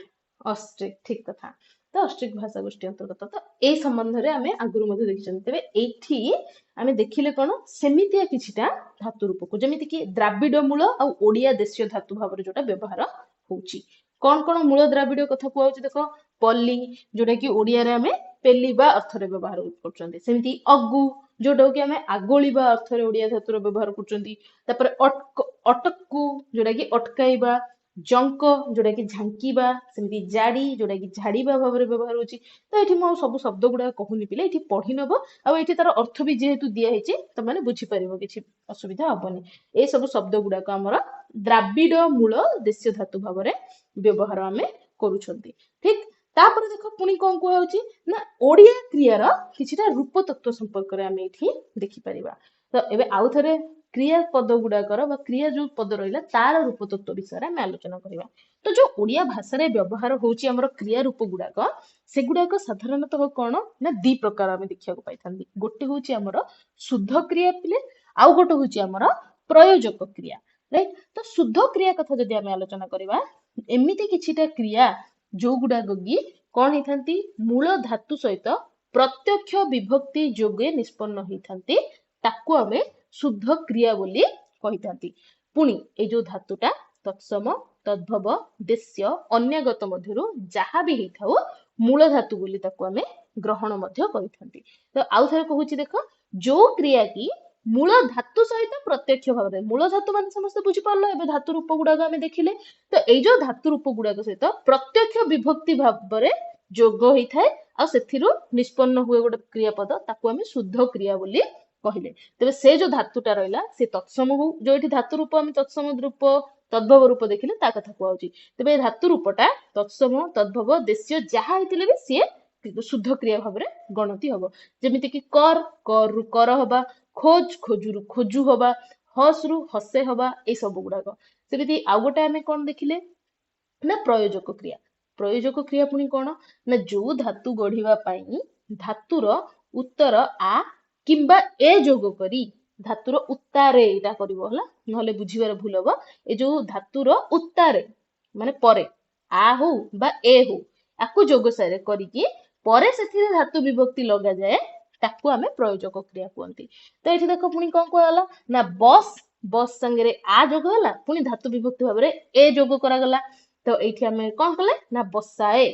ଅଷ୍ଟ୍ରିକ, ଠିକ କଥା। ତ ଅଷ୍ଟ୍ରିକ ଭାଷା ଗୋଷ୍ଠୀ ଅନ୍ତର୍ଗତ। ତ ଏଇ ସମ୍ବନ୍ଧରେ ଆମେ ଆଗରୁ ମଧ୍ୟ ଦେଖିଛନ୍ତି। ତେବେ ଏଇଠି ଆମେ ଦେଖିଲେ କଣ ସେମିତିଆ କିଛିଟା ଧାତୁ ରୂପକୁ, ଯେମିତି କି ଦ୍ରାବିଡ ମୂଳ ଆଉ ଓଡିଆ ଦେଶୀୟ ଧାତୁ ଭାବରେ ଯୋଉଟା ବ୍ୟବହାର ହଉଛି। କଣ କଣ ମୂଳ ଦ୍ରାବିଡ କଥା କୁହାଉଛି ଦେଖ, ପଲ୍ଲୀ ଯୋଉଟା କି ଓଡିଆରେ ଆମେ ପେଲିବା ଅର୍ଥରେ ବ୍ୟବହାର କରୁଛନ୍ତି। ସେମିତି ଅଗୁ ଯୋଉଟାକୁ କି ଆମେ ଆଗୋଳିବା ଅର୍ଥରେ ଓଡିଆ ଧାତୁର ବ୍ୟବହାର କରୁଛନ୍ତି। ତାପରେ ଅଟକୁ ଯୋଉଟା କି ଅଟକାଇବା, ଜଙ୍କ ଯୋଉଟା କି ଝାଙ୍କିବା, ସେମିତି ଜାଡି ଯୋଉଟା କି ଝାଡିବା ଭାବରେ ବ୍ୟବହାର ହଉଛି। ତ ଏଠି ମୁଁ ଆଉ ସବୁ ଶବ୍ଦ ଗୁଡାକ କହୁନି ପିଲେ, ଏଠି ପଢି ନବ, ଆଉ ଏଠି ତାର ଅର୍ଥ ବି ଯେହେତୁ ଦିଆ ହେଇଛି ତମାନେ ବୁଝିପାରିବ, କିଛି ଅସୁବିଧା ହବନି। ଏଇ ସବୁ ଶବ୍ଦ ଗୁଡାକ ଆମର ଦ୍ରାବିଡ ମୂଳ ଦେଶୀୟ ଧାତୁ ଭାବରେ ବ୍ୟବହାର ଆମେ କରୁଛନ୍ତି। ଠିକ, तापर देख पुणी कौन कहूँ ना ओडिया क्रियार किछिटा रूप तत्व संपर्क में आम ये देखिपर। तो एबे आउ थे क्रिया पद गुड़ाकर क्रिया जो पद रहा तार रूप तत्व विषय आम आलोचना करवा। तो जो ओडिया भाषा व्यवहार होची हमर क्रिया रूप गुड़ाक सेगुड़ाक साधारणतः कौन ना दी प्रकार आम देखा पाई। गोटे हूँ आमर शुद्ध क्रिया पिले आउ गोटे हूँ आमर प्रयोजक क्रिया राइट। तो शुद्ध क्रिया कथा जदि आम आलोचना करवा एमती किछिटा क्रिया जो गुड़ाक कि कौन होती मूल धातु सहित प्रत्यक्ष विभक्ति जोगे निष्पन्न होती ताकू आम शुद्ध क्रिया बोली कही। पुणी ए जो धातुटा तत्सम तद्भव देश्य अन्यगत मध्यरु जहाँ भी होता मूल धातु बोली ताकू आम ग्रहण करी। तो आउ थे कहूँ देख जो क्रिया की मूल धातु सहित प्रत्यक्ष भाव में मूल धातु मान समस्त बुझीपार ए धातु रूप गुड़ाक आम देखिले। तो ये जो धातु रूप गुड़ाक सहित प्रत्यक्ष विभक्ति भाव में जोग होता है आ निष्पन्न हुए गोटे क्रियापद ताकू आम शुद्ध क्रिया बोली कहले। तेरे से जो धातुटा रहा से तत्सम हो जो ये धातु रूप आम तत्सम रूप तद्भव रूप देखिले ता कथा कहूँ। तेरे धातु रूपटा तत्सम तद्भव देश्य जहाँ होते भी सी शुद्ध क्रिया भाव में गणति हम जमीती कि कर कर रु कर हवा खोज खोजु खोजु हवा हस रु हसे हवा ये सब गुड़ाक सेमती आउ गोटे आम कौन देखिले ना प्रयोजक क्रिया। प्रयोजक क्रिया पुणी कौन ना जो धातु गढ़िया धातुर उत्तर आ किंबा ए जोग करी धातुर उत्तारे एटा करिवो हला नहले बुझिबार भूल हबो। ए जो धातुर उत्तारे माने परे आ हो बा ए हो आकु जोग सारे करिकी परे सेथिरे धातु विभक्ति लगा जाए ताकू आमे प्रयोजक क्रिया कहती। तो ये देख पुणी कौन कहला ना बस बस संगे आ जोग होला पुणी धातु विभक्ति भाव में ए जोग करागला। तो ये आम कौन कले ना बसाए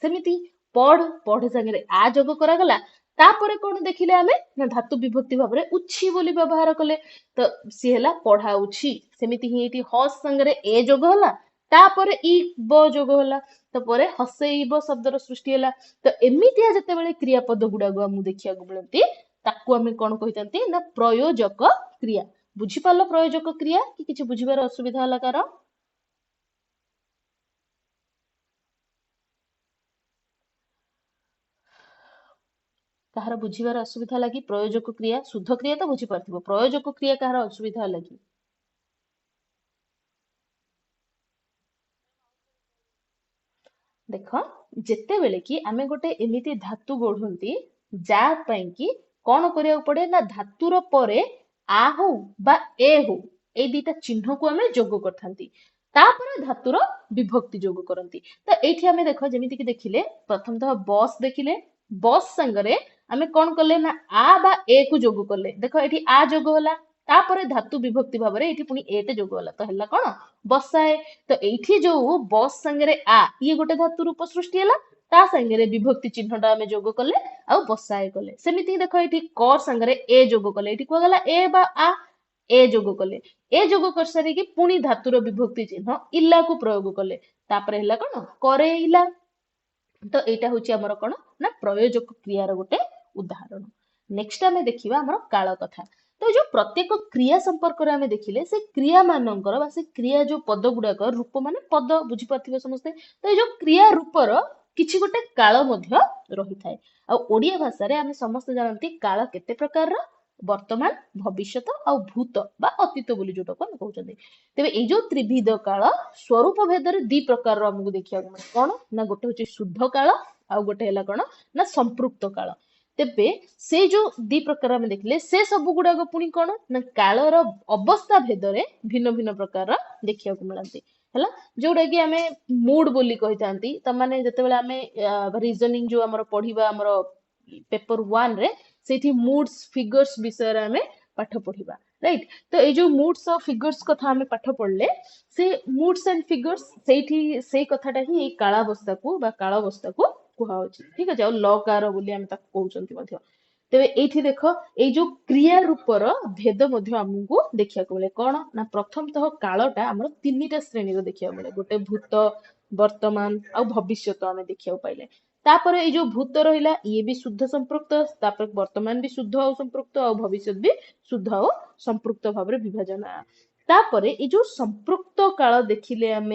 सेमिति पढ़ पढ़ संगे आ जोग करागला तापर कौन देखिले आमे ना धातु विभक्ति भाव में उछि बोली व्यवहार कले। तो सी है पढ़ाउछि सेमिति ही ये हस संगे ए जोग होला तापर इ ब जोग होला तो परे हसेइब शब्दर सृष्टि है। तो एमितिया जितेबाला क्रियापद गुड़ाक आम देखा मिलती ताकू आम कौन कही ना प्रयोजक क्रिया। बुझीपार प्रयोजक क्रिया कि किसी बुझीबार असुविधा है कार कहार बुझीबार असुविधा लगी प्रयोजक क्रिया शुद्ध क्रिया तो बुझी पार्थिबो प्रयोजक क्रिया कहार असुविधा लगी देख जिते बेले कि आमे गोटे एमिति धातु गढ़ती जापाई कि कौन करिया पड़े ना धातुर परे आ हो बा ए हो ए दीटा चिन्ह को आमे जोग करथांती तापर धातुर विभक्ति जोग करती। तो एठी आमे देख जेमिति कि देखिले प्रथमतः बस देखिले बस संगरे आमे कौन कले ना आ बा ए को जोग कले देख एठी आ जोग होला तापर धातु विभक्ति भाव में ये पुणी एटे जोग होला तो है कौन बसाए। तो ये जो बस संगे आ ये गोटे धातु रूप सृष्टि है ता संगे विभक्ति चिन्हटा आम जोग कले आ बसाए कले सेमती देख ये कर संगे ए जोग कले ये कहगला ए बा आ ए जोग कले ए जोग कर सारी पुणी धातुर विभक्ति चिन्ह इला को प्रयोग कले तापर है कौन करे इला। तो यहाँ हूँ आमर कौन ना प्रयोजक क्रियार गोटे उदाहरण। नेक्स्ट आम देखा आमर काल कथा। तो जो प्रत्येक क्रिया संपर्क में आम देखिले से क्रिया मानकर से क्रिया जो पद गुड़ाक रूप माने पद बुझीपार समस्ते। तो ये जो क्रिया रूपर किछि गोटे काल रही थाए आ ओडिया भाषा आम समस्त जानती काल केते प्रकार वर्तमान भविष्यत आ भूत बा अतीत बोली जोटा को कहते। तेरे ये जो त्रिविध काल स्वरूप भेदर दी प्रकार आमको देखा कौन ना गोटे हूँ शुद्ध काल आ गोटे है कौन ना संपृक्त काल। तेबे से जो दी प्रकार आम देखले से सब गुड़ाक पुणी कौन ना कालर अवस्था भेदरे भिन्न भिन्न प्रकार देखा मिलती है जोटा कि आम मूड बोली कही था तमाने जितेबाला आम रीजनिंग जो आम पढ़ा आम पेपर 1 रे से मूड्स फिगर्स विषय आम पाठ पढ़ा राइट। तो ये जो मूड्स और फिगर्स कथा आम पाठ पढ़ले से मूड्स एंड फिगर्स से कथाटा ही कालावस्था को कालावस्था को कुहाउछि ठीक है लकार बोली आम कहते। तेरे ये देख ये जो क्रिया रूपर भेद आमको देखा मिले कौन ना प्रथमतः कालटा आम 3टा श्रेणी देखा मिले गोटे भूत वर्तमान आ भविष्यत आम देखा पाइले। तापर ये जो भूत रहा ये भी शुद्ध संपृक्त तापर वर्तमान भी शुद्ध और संपृक्त और भविष्य भी शुद्ध और संपृक्त भाव में विभाजन तापर ये जो संपृक्त काल देखिले आम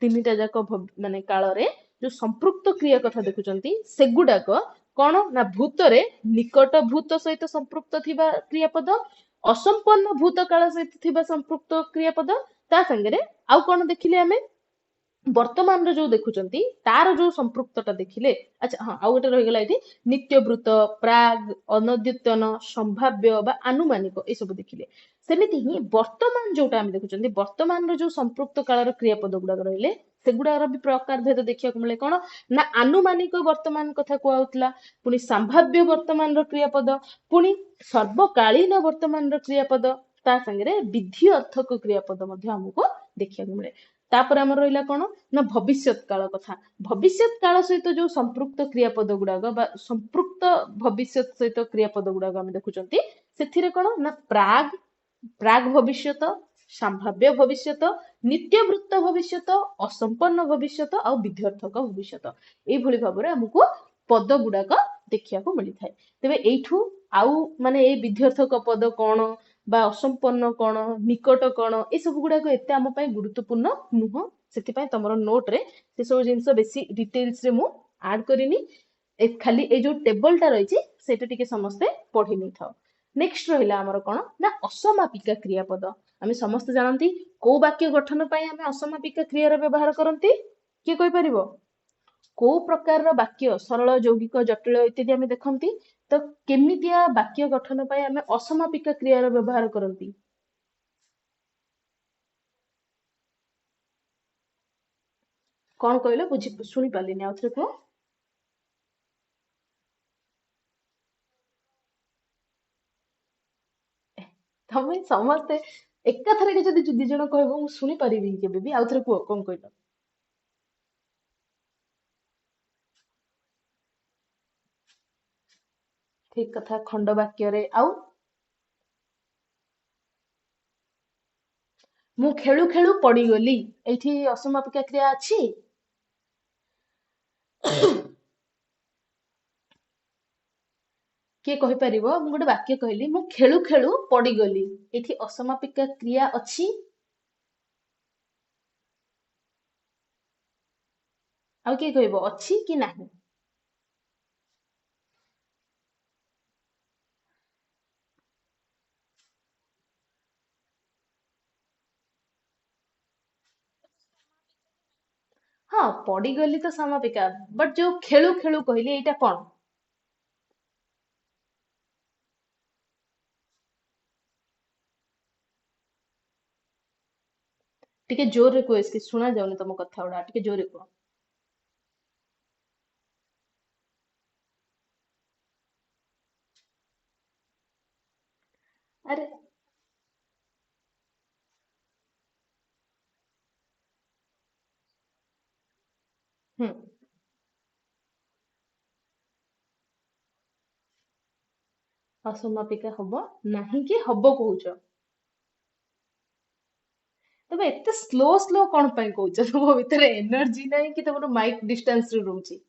3टा जाक माने काल रे जो संपृक्त क्रिया कथा देखुचंती सेगुडाक कौन ना भूतरे निकट भूत सहित संपृक्त थिबा क्रियापद असंपन्न भूत काल सहित थिबा संपृक्त क्रियापद ता संगे आउ कौन देखिले आमे वर्तमान जो देखुचंती तार जो संपृक्तता देखिले अच्छा हाँ आउ गोटे रहीगला एठी नित्यवृत्त प्राग अनद्यतन संभाव्य बा आनुमानिक ए सब देखिले सेमिति ही वर्तमान जोटा हम देखुचंती वर्तमान रो जो संपृक्त कालर क्रियापद गुडा रहिले सेगुडार भी प्रकार भेद देखिया मिले कौन ना आनुमानिक वर्तमान कथा कुआउतला पुनी संभाव्य वर्तमान रो क्रियापद पुनी सर्वकालीन वर्तमान रो क्रियापद ता संगे विधि अर्थक क्रियापद मध्य हमको देखिया मिले तापर आम रहा कौन ना भविष्यत काल कथा भविष्यत काल सहित जो संपृक्त क्रियापद गुड़ाक संपृक्त भविष्यत सहित क्रियापद गुड़ाक आम देखुंती से कौन ना प्राग प्राग भविष्यत संभाव्य भविष्यत नित्यवृत्त भविष्यत असंपन्न भविष्यत और विध्यर्थक भविष्यत ये भाव में आमको पद गुड़ाक देखा मिली था तेरे यू आउ माने ए विध्यर्थक पद कौन बा असंपन्न कौन निकट कौन ये सब गुड़ाक एत आम गुरुत्वपूर्ण नुह से तुम नोट रे से सब जिन बेसी डिटेल्स रे मु ऐड करनी खाली ए जो टेबलटा रही से समस्ते पढ़ी नहीं था नेक्स्ट रहा आमर कौन ना असमापिका क्रियापद आम समस्त जानती को वाक्य गठन पाई आम असमापिका क्रियार व्यवहार करती किए कोई परिबो को प्रकार वाक्य सरल यौगिक जटिल इत्यादि आम देखती तो केमितिया वाक्य गठन पाई आम असमापिका क्रियार व्यवहार करती कौन कहले बुझी शुणी पालिनी आउ थे कह तमें समस्ते एकाथर के जदि दी जन कह शुणी पारि केबे भी आउ थे कह कौन कहल ठीक कथा खंड वाक्य रे आउ मु खेलु खेलु पड़गली एठी असमापिका क्रिया अच्छी किए कहि परिबो मु गोटे वाक्य कहली मु खेलु खेलु पड़गली एठी असमापिका क्रिया अच्छी आउ किए कहबो अच्छी कि नाही हाँ पड़गली तो समापिका बट जो खेलु खेलु कहली एटा कौन टिके जोर रे कह इसके सुना जाउनी तुम कथा गुड़ा टिके जोर रे कह अरे हम्म असमापिका हब नाही कि हब कहूच तबे एते स्लो स्लो कौन पाई कहूच तुम भितर एनर्जी नाही कि तुम माइक डिस्टेंस रे रहउची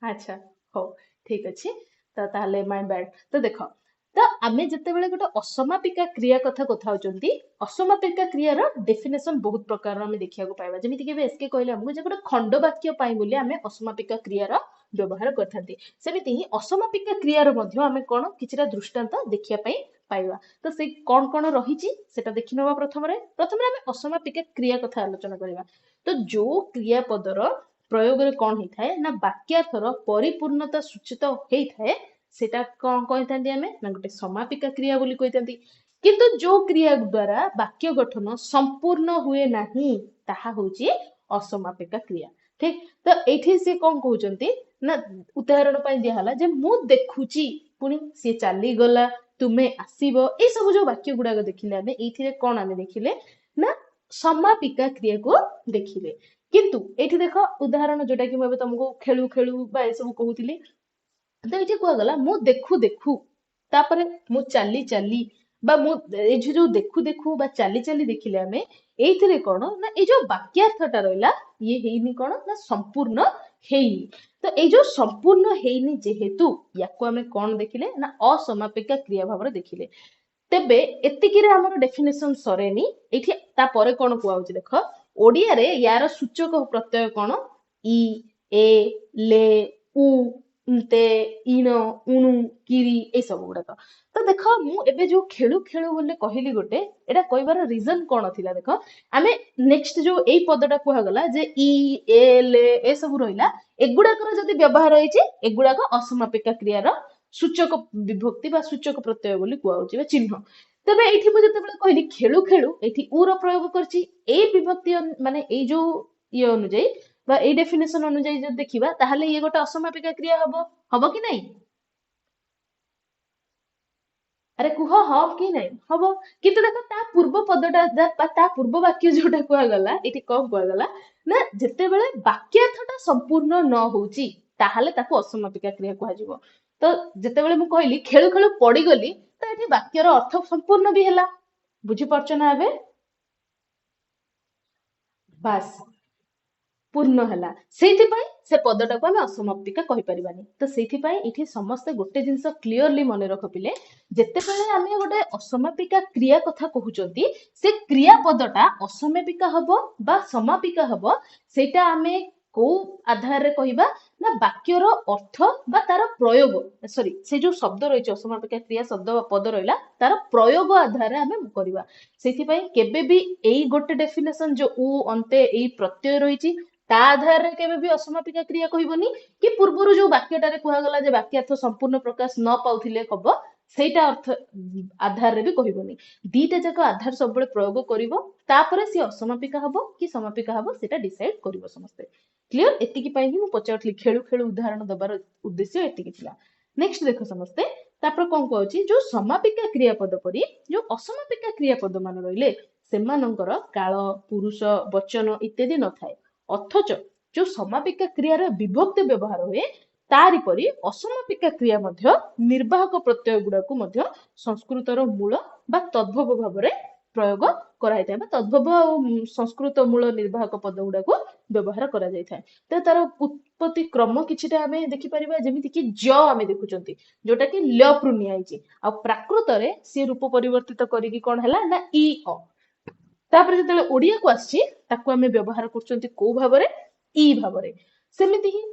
अच्छा हो ठीक अच्छे तो ताहले माय बैड तो देख तो आमे जेतेबेले गोटे असमापिका क्रिया कथा कथा होचंती असमापिका क्रियार डेफिनेशन बहुत प्रकार आमे देखिया को पाइबा जेमिति कि एसके कहले हमको जे गोटे खंड वाक्य पाई बोली आमे असमापिका क्रियार व्यवहार करथांती सेमिति ही असमापिका क्रियार मध्य आमे कोन किछिरा दृष्टांत देखिया पाई पाइबा तो से कोन कोन रहिची सेटा देखि नबा प्रथमरे आमे असमापिका क्रिया कथा आलोचना करिबा तो जो क्रिया पदर प्रयोग रे कौन होता है ना वाक्यार्थर परिपूर्णता सूचित होता है सेटा कौन कहते आमे ना गोटे समापिका क्रिया बोली कहते किंतु जो क्रिया द्वारा वाक्य गठन संपूर्ण हुए नहीं ताहा होची असमापिका क्रिया ठीक तो एठी से कौन कहउचंती ना उदाहरण पाई दिया हला जे मु देखुची पुनी से चली गला तुमे आसीबो ए सब जो वाक्य गुडा देखिले आमे एथिरे कौन आमे देखिले ना समापिका क्रिया को देखिले किंतु एठी देखो उदाहरण जोटा कि मैं तुमको खेलु खेलु बा ए सब कहूतिली तो ये कह गला मु देखु देखु तापरे मु चाली चाली बा मु ए जो देखु देखु बा चाली चाली देखिले हमें एथिरे कोन ना ए जो वाक्यार्थटा रहला ये हेइनी कोन ना संपूर्ण हेइनी तो ए जो संपूर्ण हेइनी जेहेतु याको हमें कोन देखिले ना असमापिका क्रिया भाବରେ देखिले तेबे एतिकिरे हमर डेफिनेशन सरेनी एठी तापरे कोन कुआ होची देख ओडिया रे यार सूचक प्रत्यय कोन इ ए ले उ उन्ते इन उणु किरी ए सब गुड़ाक तो देख मु एबे जो खेलु खेलु बोले कहली गोटे एटा कहबार रीजन कोन थिला देख आमे नेक्स्ट जो एई पदटा कुआ गला जे इ ए ले ए सब रहिला एगुड़ाकर जदि व्यवहार होईची एगुड़ाक असमापिका क्रियार सूचक विभक्ति बा सूचक प्रत्यय बोली कुआ होची बा चिन्ह तबे एठी मु जते कहली खेलु खेलु एठी उ रो प्रयोग करची ए विभक्ति माने ए जो ये अनुଯାयी बा ए डेफिनेशन अनुଯାयी जब देखिबा ताहले ये गोटे असमापिका क्रिया हबो कि नहीं अरे कुह हाँ कि नहीं हबो किंतु देखो ता पूर्व पदटा ता पूर्व वाक्य जोटा कुआ गला एठी कम कुआ गला ना जेते बेले वाक्यार्थटा संपूर्ण न होउची ताहले ताको असमापिका क्रिया कुआ जिवो तो जेते बेले मु कहली खेलु खेलु पड़ी गली तो एठी वाक्यर अर्थ संपूर्ण भी ହେଲା बुझी परछ ना एबे बास ପୂର୍ଣ୍ଣ ହେଲା ସେଇଥିପାଇଁ ସେ ପଦଟାକୁ ଆମେ ଅସମାପ୍ତିକା କହିପାରିବାନି ତ ସେଇଥିପାଇଁ ଏଠି ସମସ୍ତେ ଗୋଟେ ଜିନିଷ କ୍ଲିୟରଲି ମନେ ରଖ ପିଲେ ଯେତେବେଳେ ଆମେ ଗୋଟେ ଅସମାପିକା କ୍ରିୟା କଥା କହୁଛନ୍ତି ସେ କ୍ରିୟା ପଦଟା ଅସମାପିକା ହବ ବା ସମାପିକା ହବ ସେଇଟା ଆମେ କୋଉ ଆଧାରରେ କହିବା ନା ବାକ୍ୟର ଅର୍ଥ ବା ତାର ପ୍ରୟୋଗ ସରି ସେ ଯୋଉ ଶବ୍ଦ ରହିଛି ଅସମାପିକା କ୍ରିୟା ଶବ୍ଦ ବା ପଦ ରହିଲା ତାର ପ୍ରୟୋଗ ଆଧାରରେ ଆମେ କରିବା ସେଇଥିପାଇଁ କେବେ ବି ଏଇ ଗୋଟେ ଡେଫିନେସନ ଯୋଉ ଉ ଅନ୍ତେ ଏଇ ପ୍ରତ୍ୟୟ ରହିଛି ତା ଆଧାରରେ କେବେ ବି ଅସମାପିକା କ୍ରିୟା କହିବନି କି ପୂର୍ବରୁ ଯୋଉ ବାକ୍ୟଟାରେ କୁହାଗଲା ଯେ ବାକ୍ୟାର୍ଥ ସମ୍ପୂର୍ଣ୍ଣ ପ୍ରକାଶ ନ ପାଉଥିଲେ ହବ ସେଇଟା ଅର୍ଥ ଆଧାରରେ ବି କହିବନି ଦିଟା ଯାକ ଆଧାର ସବୁବେଳେ ପ୍ରୟୋଗ କରିବ ତାପରେ ସିଏ ଅସମାପିକା ହବ କି ସମାପିକା ହବ ସେଇଟା ଡିସାଇଡ କରିବ ସମସ୍ତେ କ୍ଲିୟର ଏତିକି ପାଇଁ ହିଁ ମୁଁ ପଚାରୁଥିଲି ଖେଳୁ ଖେଳୁ ଉଦାହରଣ ଦେବାର ଉଦ୍ଦେଶ୍ୟ ଏତିକି ଥିଲା ନେକ୍ସଟ ଦେଖ ସମସ୍ତେ ତାପରେ କଣ କହୁଛି ଯୋଉ ସମାପିକା କ୍ରିୟାପଦ ପରି ଯୋଉ ଅସମାପିକା କ୍ରିୟାପଦ ମାନ ରହିଲେ ସେମାନଙ୍କର କାଳ ପୁରୁଷ ବଚନ ଇତ୍ୟାଦି ନଥାଏ ଅଥଚ ଯୋଉ ସମାପିକା କ୍ରିୟାର ବିଭକ୍ତି ବ୍ୟବହାର ହୁଏ ତାରି ପରି ଅସମାପିକା କ୍ରିୟା ମଧ୍ୟ ନିର୍ବାହକ ପ୍ରତ୍ୟୟ ଗୁଡାକୁ ମଧ୍ୟ ସଂସ୍କୃତର ମୂଳ ବା ତଦ୍ଭବ ଭାବରେ ପ୍ରୟୋଗ କରାଯାଇଥାଏ ବା ତଦ୍ଭବ ଆଉ ସଂସ୍କୃତ ମୂଳ ନିର୍ବାହକ ପଦ ଗୁଡାକୁ ବ୍ୟବହାର କରାଯାଇଥାଏ ତ ତାର ଉତ୍ପତ୍ତି କ୍ରମ କିଛିଟା ଆମେ ଦେଖିପାରିବା ଯେମିତି କି ଜ ଆମେ ଦେଖୁଛନ୍ତି ଯୋଉଟା କି ଲ୍ୟପରୁ ନିଆଯାଇଛି ଆଉ ପ୍ରାକୃତରେ ସିଏ ରୂପ ପରିବର୍ତ୍ତିତ କରିକି କଣ ହେଲା ନା ଇ ଅ ତାପରେ ଯେତେବେଳେ ଓଡିଆକୁ ଆସିଛି ତାକୁ ଆମେ ବ୍ୟବହାର କରୁଛନ୍ତି କୋଉ ଭାବରେ ଇ ଭାବରେ ସେମିତି ହିଁ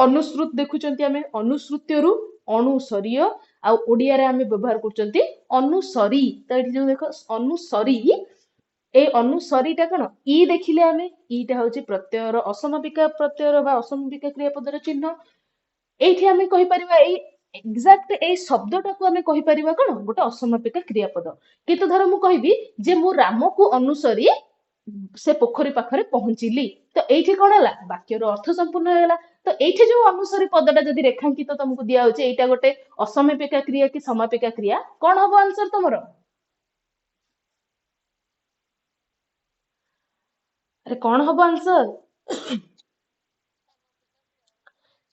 ଅନୁସୃତ ଦେଖୁଛନ୍ତି ଆମେ ଅନୁସୃତ୍ୟରୁ ଅଣୁସରୀୟ ଆଉ ଓଡିଆରେ ଆମେ ବ୍ୟବହାର କରୁଛନ୍ତି ଅନୁସରୀ ତ ଏଠି ଯୋଉ ଦେଖ ଅନୁସରୀ এই ଅନୁସରୀଟା କଣ ଇ ଦେଖିଲେ ଆମେ ଇଟା ହଉଛି ପ୍ରତ୍ୟୟର ଅସମାପିକା ପ୍ରତ୍ୟୟର ବା ଅସମାପିକା କ୍ରିୟାପଦର ଚିହ୍ନ ଏଇଠି ଆମେ କହିପାରିବା ଏଇ ଏକ୍ସାକ୍ଟ ଏଇ ଶବ୍ଦଟାକୁ ଆମେ କହିପାରିବା କଣ ଗୋଟେ ଅସମାପିକା କ୍ରିୟାପଦ କିନ୍ତୁ ଧର ମୁଁ କହିବି ଯେ ମୁଁ ରାମକୁ ଅନୁସରି ସେ ପୋଖରୀ ପାଖରେ ପହଞ୍ଚିଲି ତ ଏଇଠି କଣ ହେଲା ବାକ୍ୟର ଅର୍ଥ ସମ୍ପୂର୍ଣ୍ଣ ହେଇଗଲା ତ ଏଇଠି ଯୋଉ ଅନୁସରୀ ପଦଟା ଯଦି ରେଖାଙ୍କିତ ତମକୁ ଦିଆହଉଛି ଏଇଟା ଗୋଟେ ଅସମାପିକା କ୍ରିୟା କି ସମାପିକା କ୍ରିୟା କଣ ହବ ଆନ୍ସର ତମର ଆରେ କଣ ହବ ଆନ୍ସର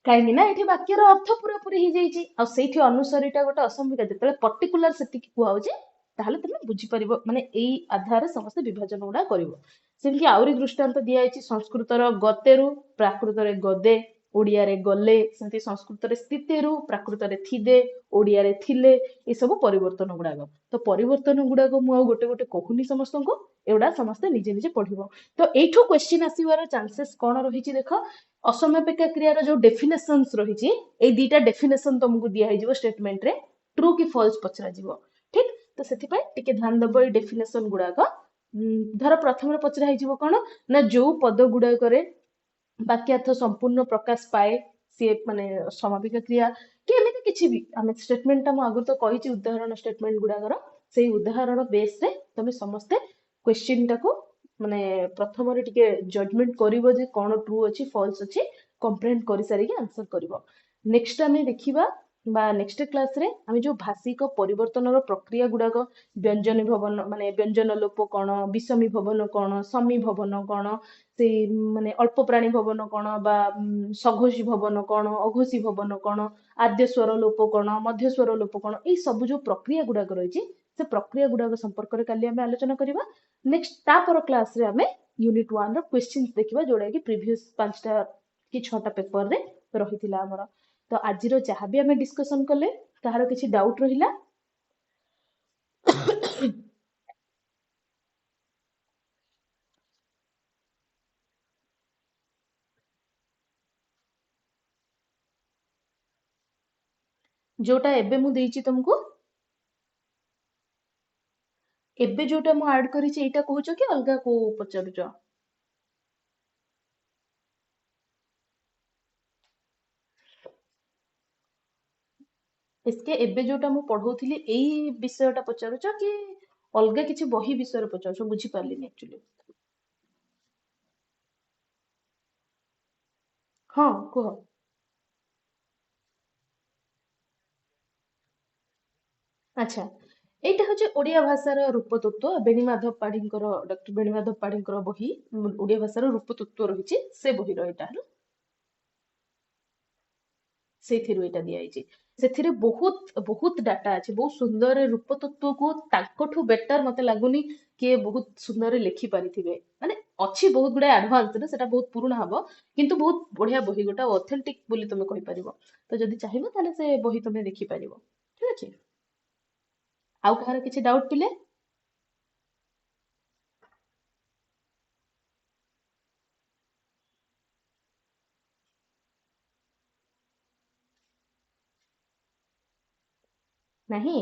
କାହିଁକି ନା ଏଠି ବାକ୍ୟର ଅର୍ଥ ପୁରାପୁରି ହେଇଯାଇଛି ଆଉ ସେଇଠି ଅନୁସରୀଟା ଗୋଟେ ଅସମ୍ବିକା ଯେତେବେଳେ ପର୍ଟିକୁଲାର ସେତିକି କୁହାହଉଛି ତାହେଲେ ତମେ ବୁଝିପାରିବ ମାନେ ଏଇ ଆଧାରରେ ସମସ୍ତେ ବିଭାଜନ ଗୁଡା କରିବ ସେମିତି ଆହୁରି ଦୃଷ୍ଟାନ୍ତ ଦିଆଯାଇଛି ସଂସ୍କୃତର ଗତେରୁ ପ୍ରାକୃତରେ ଗଦେ ଓଡିଆରେ ଗଲେ ସେମିତି ସଂସ୍କୃତରେ ସ୍ଥିତେରୁ ପ୍ରାକୃତରେ ଥିଦେ ଓଡିଆରେ ଥିଲେ ଏସବୁ ପରିବର୍ତ୍ତନ ଗୁଡାକ ତ ପରିବର୍ତ୍ତନ ଗୁଡାକ ମୁଁ ଆଉ ଗୋଟେ ଗୋଟେ କହୁନି ସମସ୍ତଙ୍କୁ ଏଗୁଡା ସମସ୍ତେ ନିଜେ ନିଜେ ପଢିବ ତ ଏଇଠୁ କ୍ୱେଶ୍ଚିନ୍ ଆସିବାର ଚାନ୍ସେସ୍ କଣ ରହିଛି ଦେଖ ଅସମାପିକା କ୍ରିୟାର ଯୋଉ ଡେଫିନେସନ୍ସ ରହିଛି ଏଇ ଦିଟା ଡେଫିନେସନ ତମକୁ ଦିଆହେଇଯିବ ଷ୍ଟେଟମେଣ୍ଟରେ ଟ୍ରୁ କି ଫଲ୍ସ ପଚରାଯିବ ଠିକ ତ ସେଥିପାଇଁ ଟିକେ ଧ୍ୟାନ ଦବ ଏଇ ଡେଫିନେସନ ଗୁଡାକ ଧର ପ୍ରଥମରେ ପଚରା ହେଇଯିବ କଣ ନା ଯୋଉ ପଦ ଗୁଡାକରେ ବାକ୍ୟାର୍ଥ ସମ୍ପୂର୍ଣ୍ଣ ପ୍ରକାଶ ପାଏ ସିଏ ମାନେ ସମାପିକା କ୍ରିୟା କି ଏମିତି କିଛି ବି ଆମେ ଷ୍ଟେଟମେଣ୍ଟଟା ମୁଁ ଆଗରୁ ତ କହିଛି ଉଦାହରଣ ଷ୍ଟେଟମେଣ୍ଟ ଗୁଡାକର ସେଇ ଉଦାହରଣ ବେସରେ ତମେ ସମସ୍ତେ କ୍ୱେଶ୍ଚିନଟାକୁ ମାନେ ପ୍ରଥମରେ ଟିକେ ଜଜମେଣ୍ଟ କରିବ ଯେ କଣ ଟ୍ରୁ ଅଛି ଫଲ୍ସ ଅଛି କମ୍ପ୍ରେହେଣ୍ଡ କରିସାରିକି ଆନ୍ସର କରିବ ନେକ୍ସଟ ଆମେ ଦେଖିବା ବା ନେକ୍ସଟ କ୍ଲାସରେ ଆମେ ଯୋଉ ଭାଷିକ ପରିବର୍ତ୍ତନର ପ୍ରକ୍ରିୟା ଗୁଡାକ ବ୍ୟଞ୍ଜନୀ ଭବନ ମାନେ ବ୍ୟଞ୍ଜନ ଲୋପ କଣ ବିଷମୀ ଭବନ କଣ ସମୀ ଭବନ କଣ ସେଇ ମାନେ ଅଳ୍ପ ପ୍ରାଣୀ ଭବନ କଣ ବା ସଘୋଷୀ ଭବନ କଣ ଅଘୋଷୀ ଭବନ କଣ ଆଦ୍ୟ ସ୍ୱର ଲୋପ କଣ ମଧ୍ୟ ସ୍ୱର ଲୋପ କଣ ଏଇ ସବୁ ଯୋଉ ପ୍ରକ୍ରିୟା ଗୁଡାକ ରହିଛି ସେ ପ୍ରକ୍ରିୟା ଗୁଡାକ ସମ୍ପର୍କରେ କାଲି ଆମେ ଆଲୋଚନା କରିବା ନେକ୍ସଟ ତାପର କ୍ଲାସରେ ଆମେ ୟୁନିଟ୍ 1 ର କ୍ୱେଶ୍ଚିନ୍ସ ଦେଖିବା ଯୋଉଟା କି ପ୍ରିଭିୟସ୍ 5ଟା କି 6ଟା ପେପରରେ ରହିଥିଲା ଆମର ତ ଆଜିର ଯାହା ବି ଆମେ ଡିସ୍କସନ କଲେ କାହାର କିଛି ଡାଉଟ ରହିଲା ଯୋଉଟା ଏବେ ମୁଁ ଦେଇଛି ତମକୁ, ଏବେ ଯୋଉଟା ମୁଁ ଆଡ୍ କରିଛି ଏଇଟା କହୁଛ କି ଅଲଗା କୋଉ ପଚାରୁଛ? ଏସକେ ଏବେ ଯୋଉଟା ମୁଁ ପଢଉଥିଲି ଏଇ ବିଷୟଟା ପଚାରୁଛ କି ଅଲଗା କିଛି ବହି ବିଷୟରେ ପଚାରୁଛ? ବୁଝିପାରିଲିନି ଆକ୍ଚୁଆଲି। ହଁ କୁହ। ଆଚ୍ଛା, ଏଇଟା ହଉଛି ଓଡିଆ ଭାଷାର ରୂପତତ୍ତ୍ୱ, ବେଣୀମାଧବ ପାଢୀଙ୍କର, ଡକ୍ଟର ବେଣୀମାଧବ ପାଢୀଙ୍କର ବହି। ଓଡିଆ ଭାଷାର ରୂପତତ୍ତ୍ୱ ରହିଛି ସେ ବହିର ଏଇଟା ହେଲା, ସେଇଥିରୁ ଏଇଟା ଦିଆଯାଇଛି। ସେଥିରେ ବହୁତ ବହୁତ ଡାଟା ଅଛି, ବହୁତ ସୁନ୍ଦର ରୂପତତ୍ତ୍ୱକୁ ତାଙ୍କଠୁ ବେଟର ମତେ ଲାଗୁନି କିଏ ବହୁତ ସୁନ୍ଦର ଲେଖି ପାରିଥିବେ। ମାନେ ଅଛି ବହୁତ ଗୁଡାଏ ଆଡଭାନ୍ସରେ, ସେଟା ବହୁତ ପୁରୁଣା ହବ, କିନ୍ତୁ ବହୁତ ବଢିଆ ବହି, ଗୋଟେ ଅଥେଣ୍ଟିକ ବୋଲି ତମେ କହିପାରିବ। ତ ଯଦି ଚାହିଁବ ତାହେଲେ ସେ ବହି ତମେ ଦେଖିପାରିବ। ଠିକ ଅଛି। ଆଉ କାହାର କିଛି ଡାଉଟ ଥିଲେ? ନାହିଁ?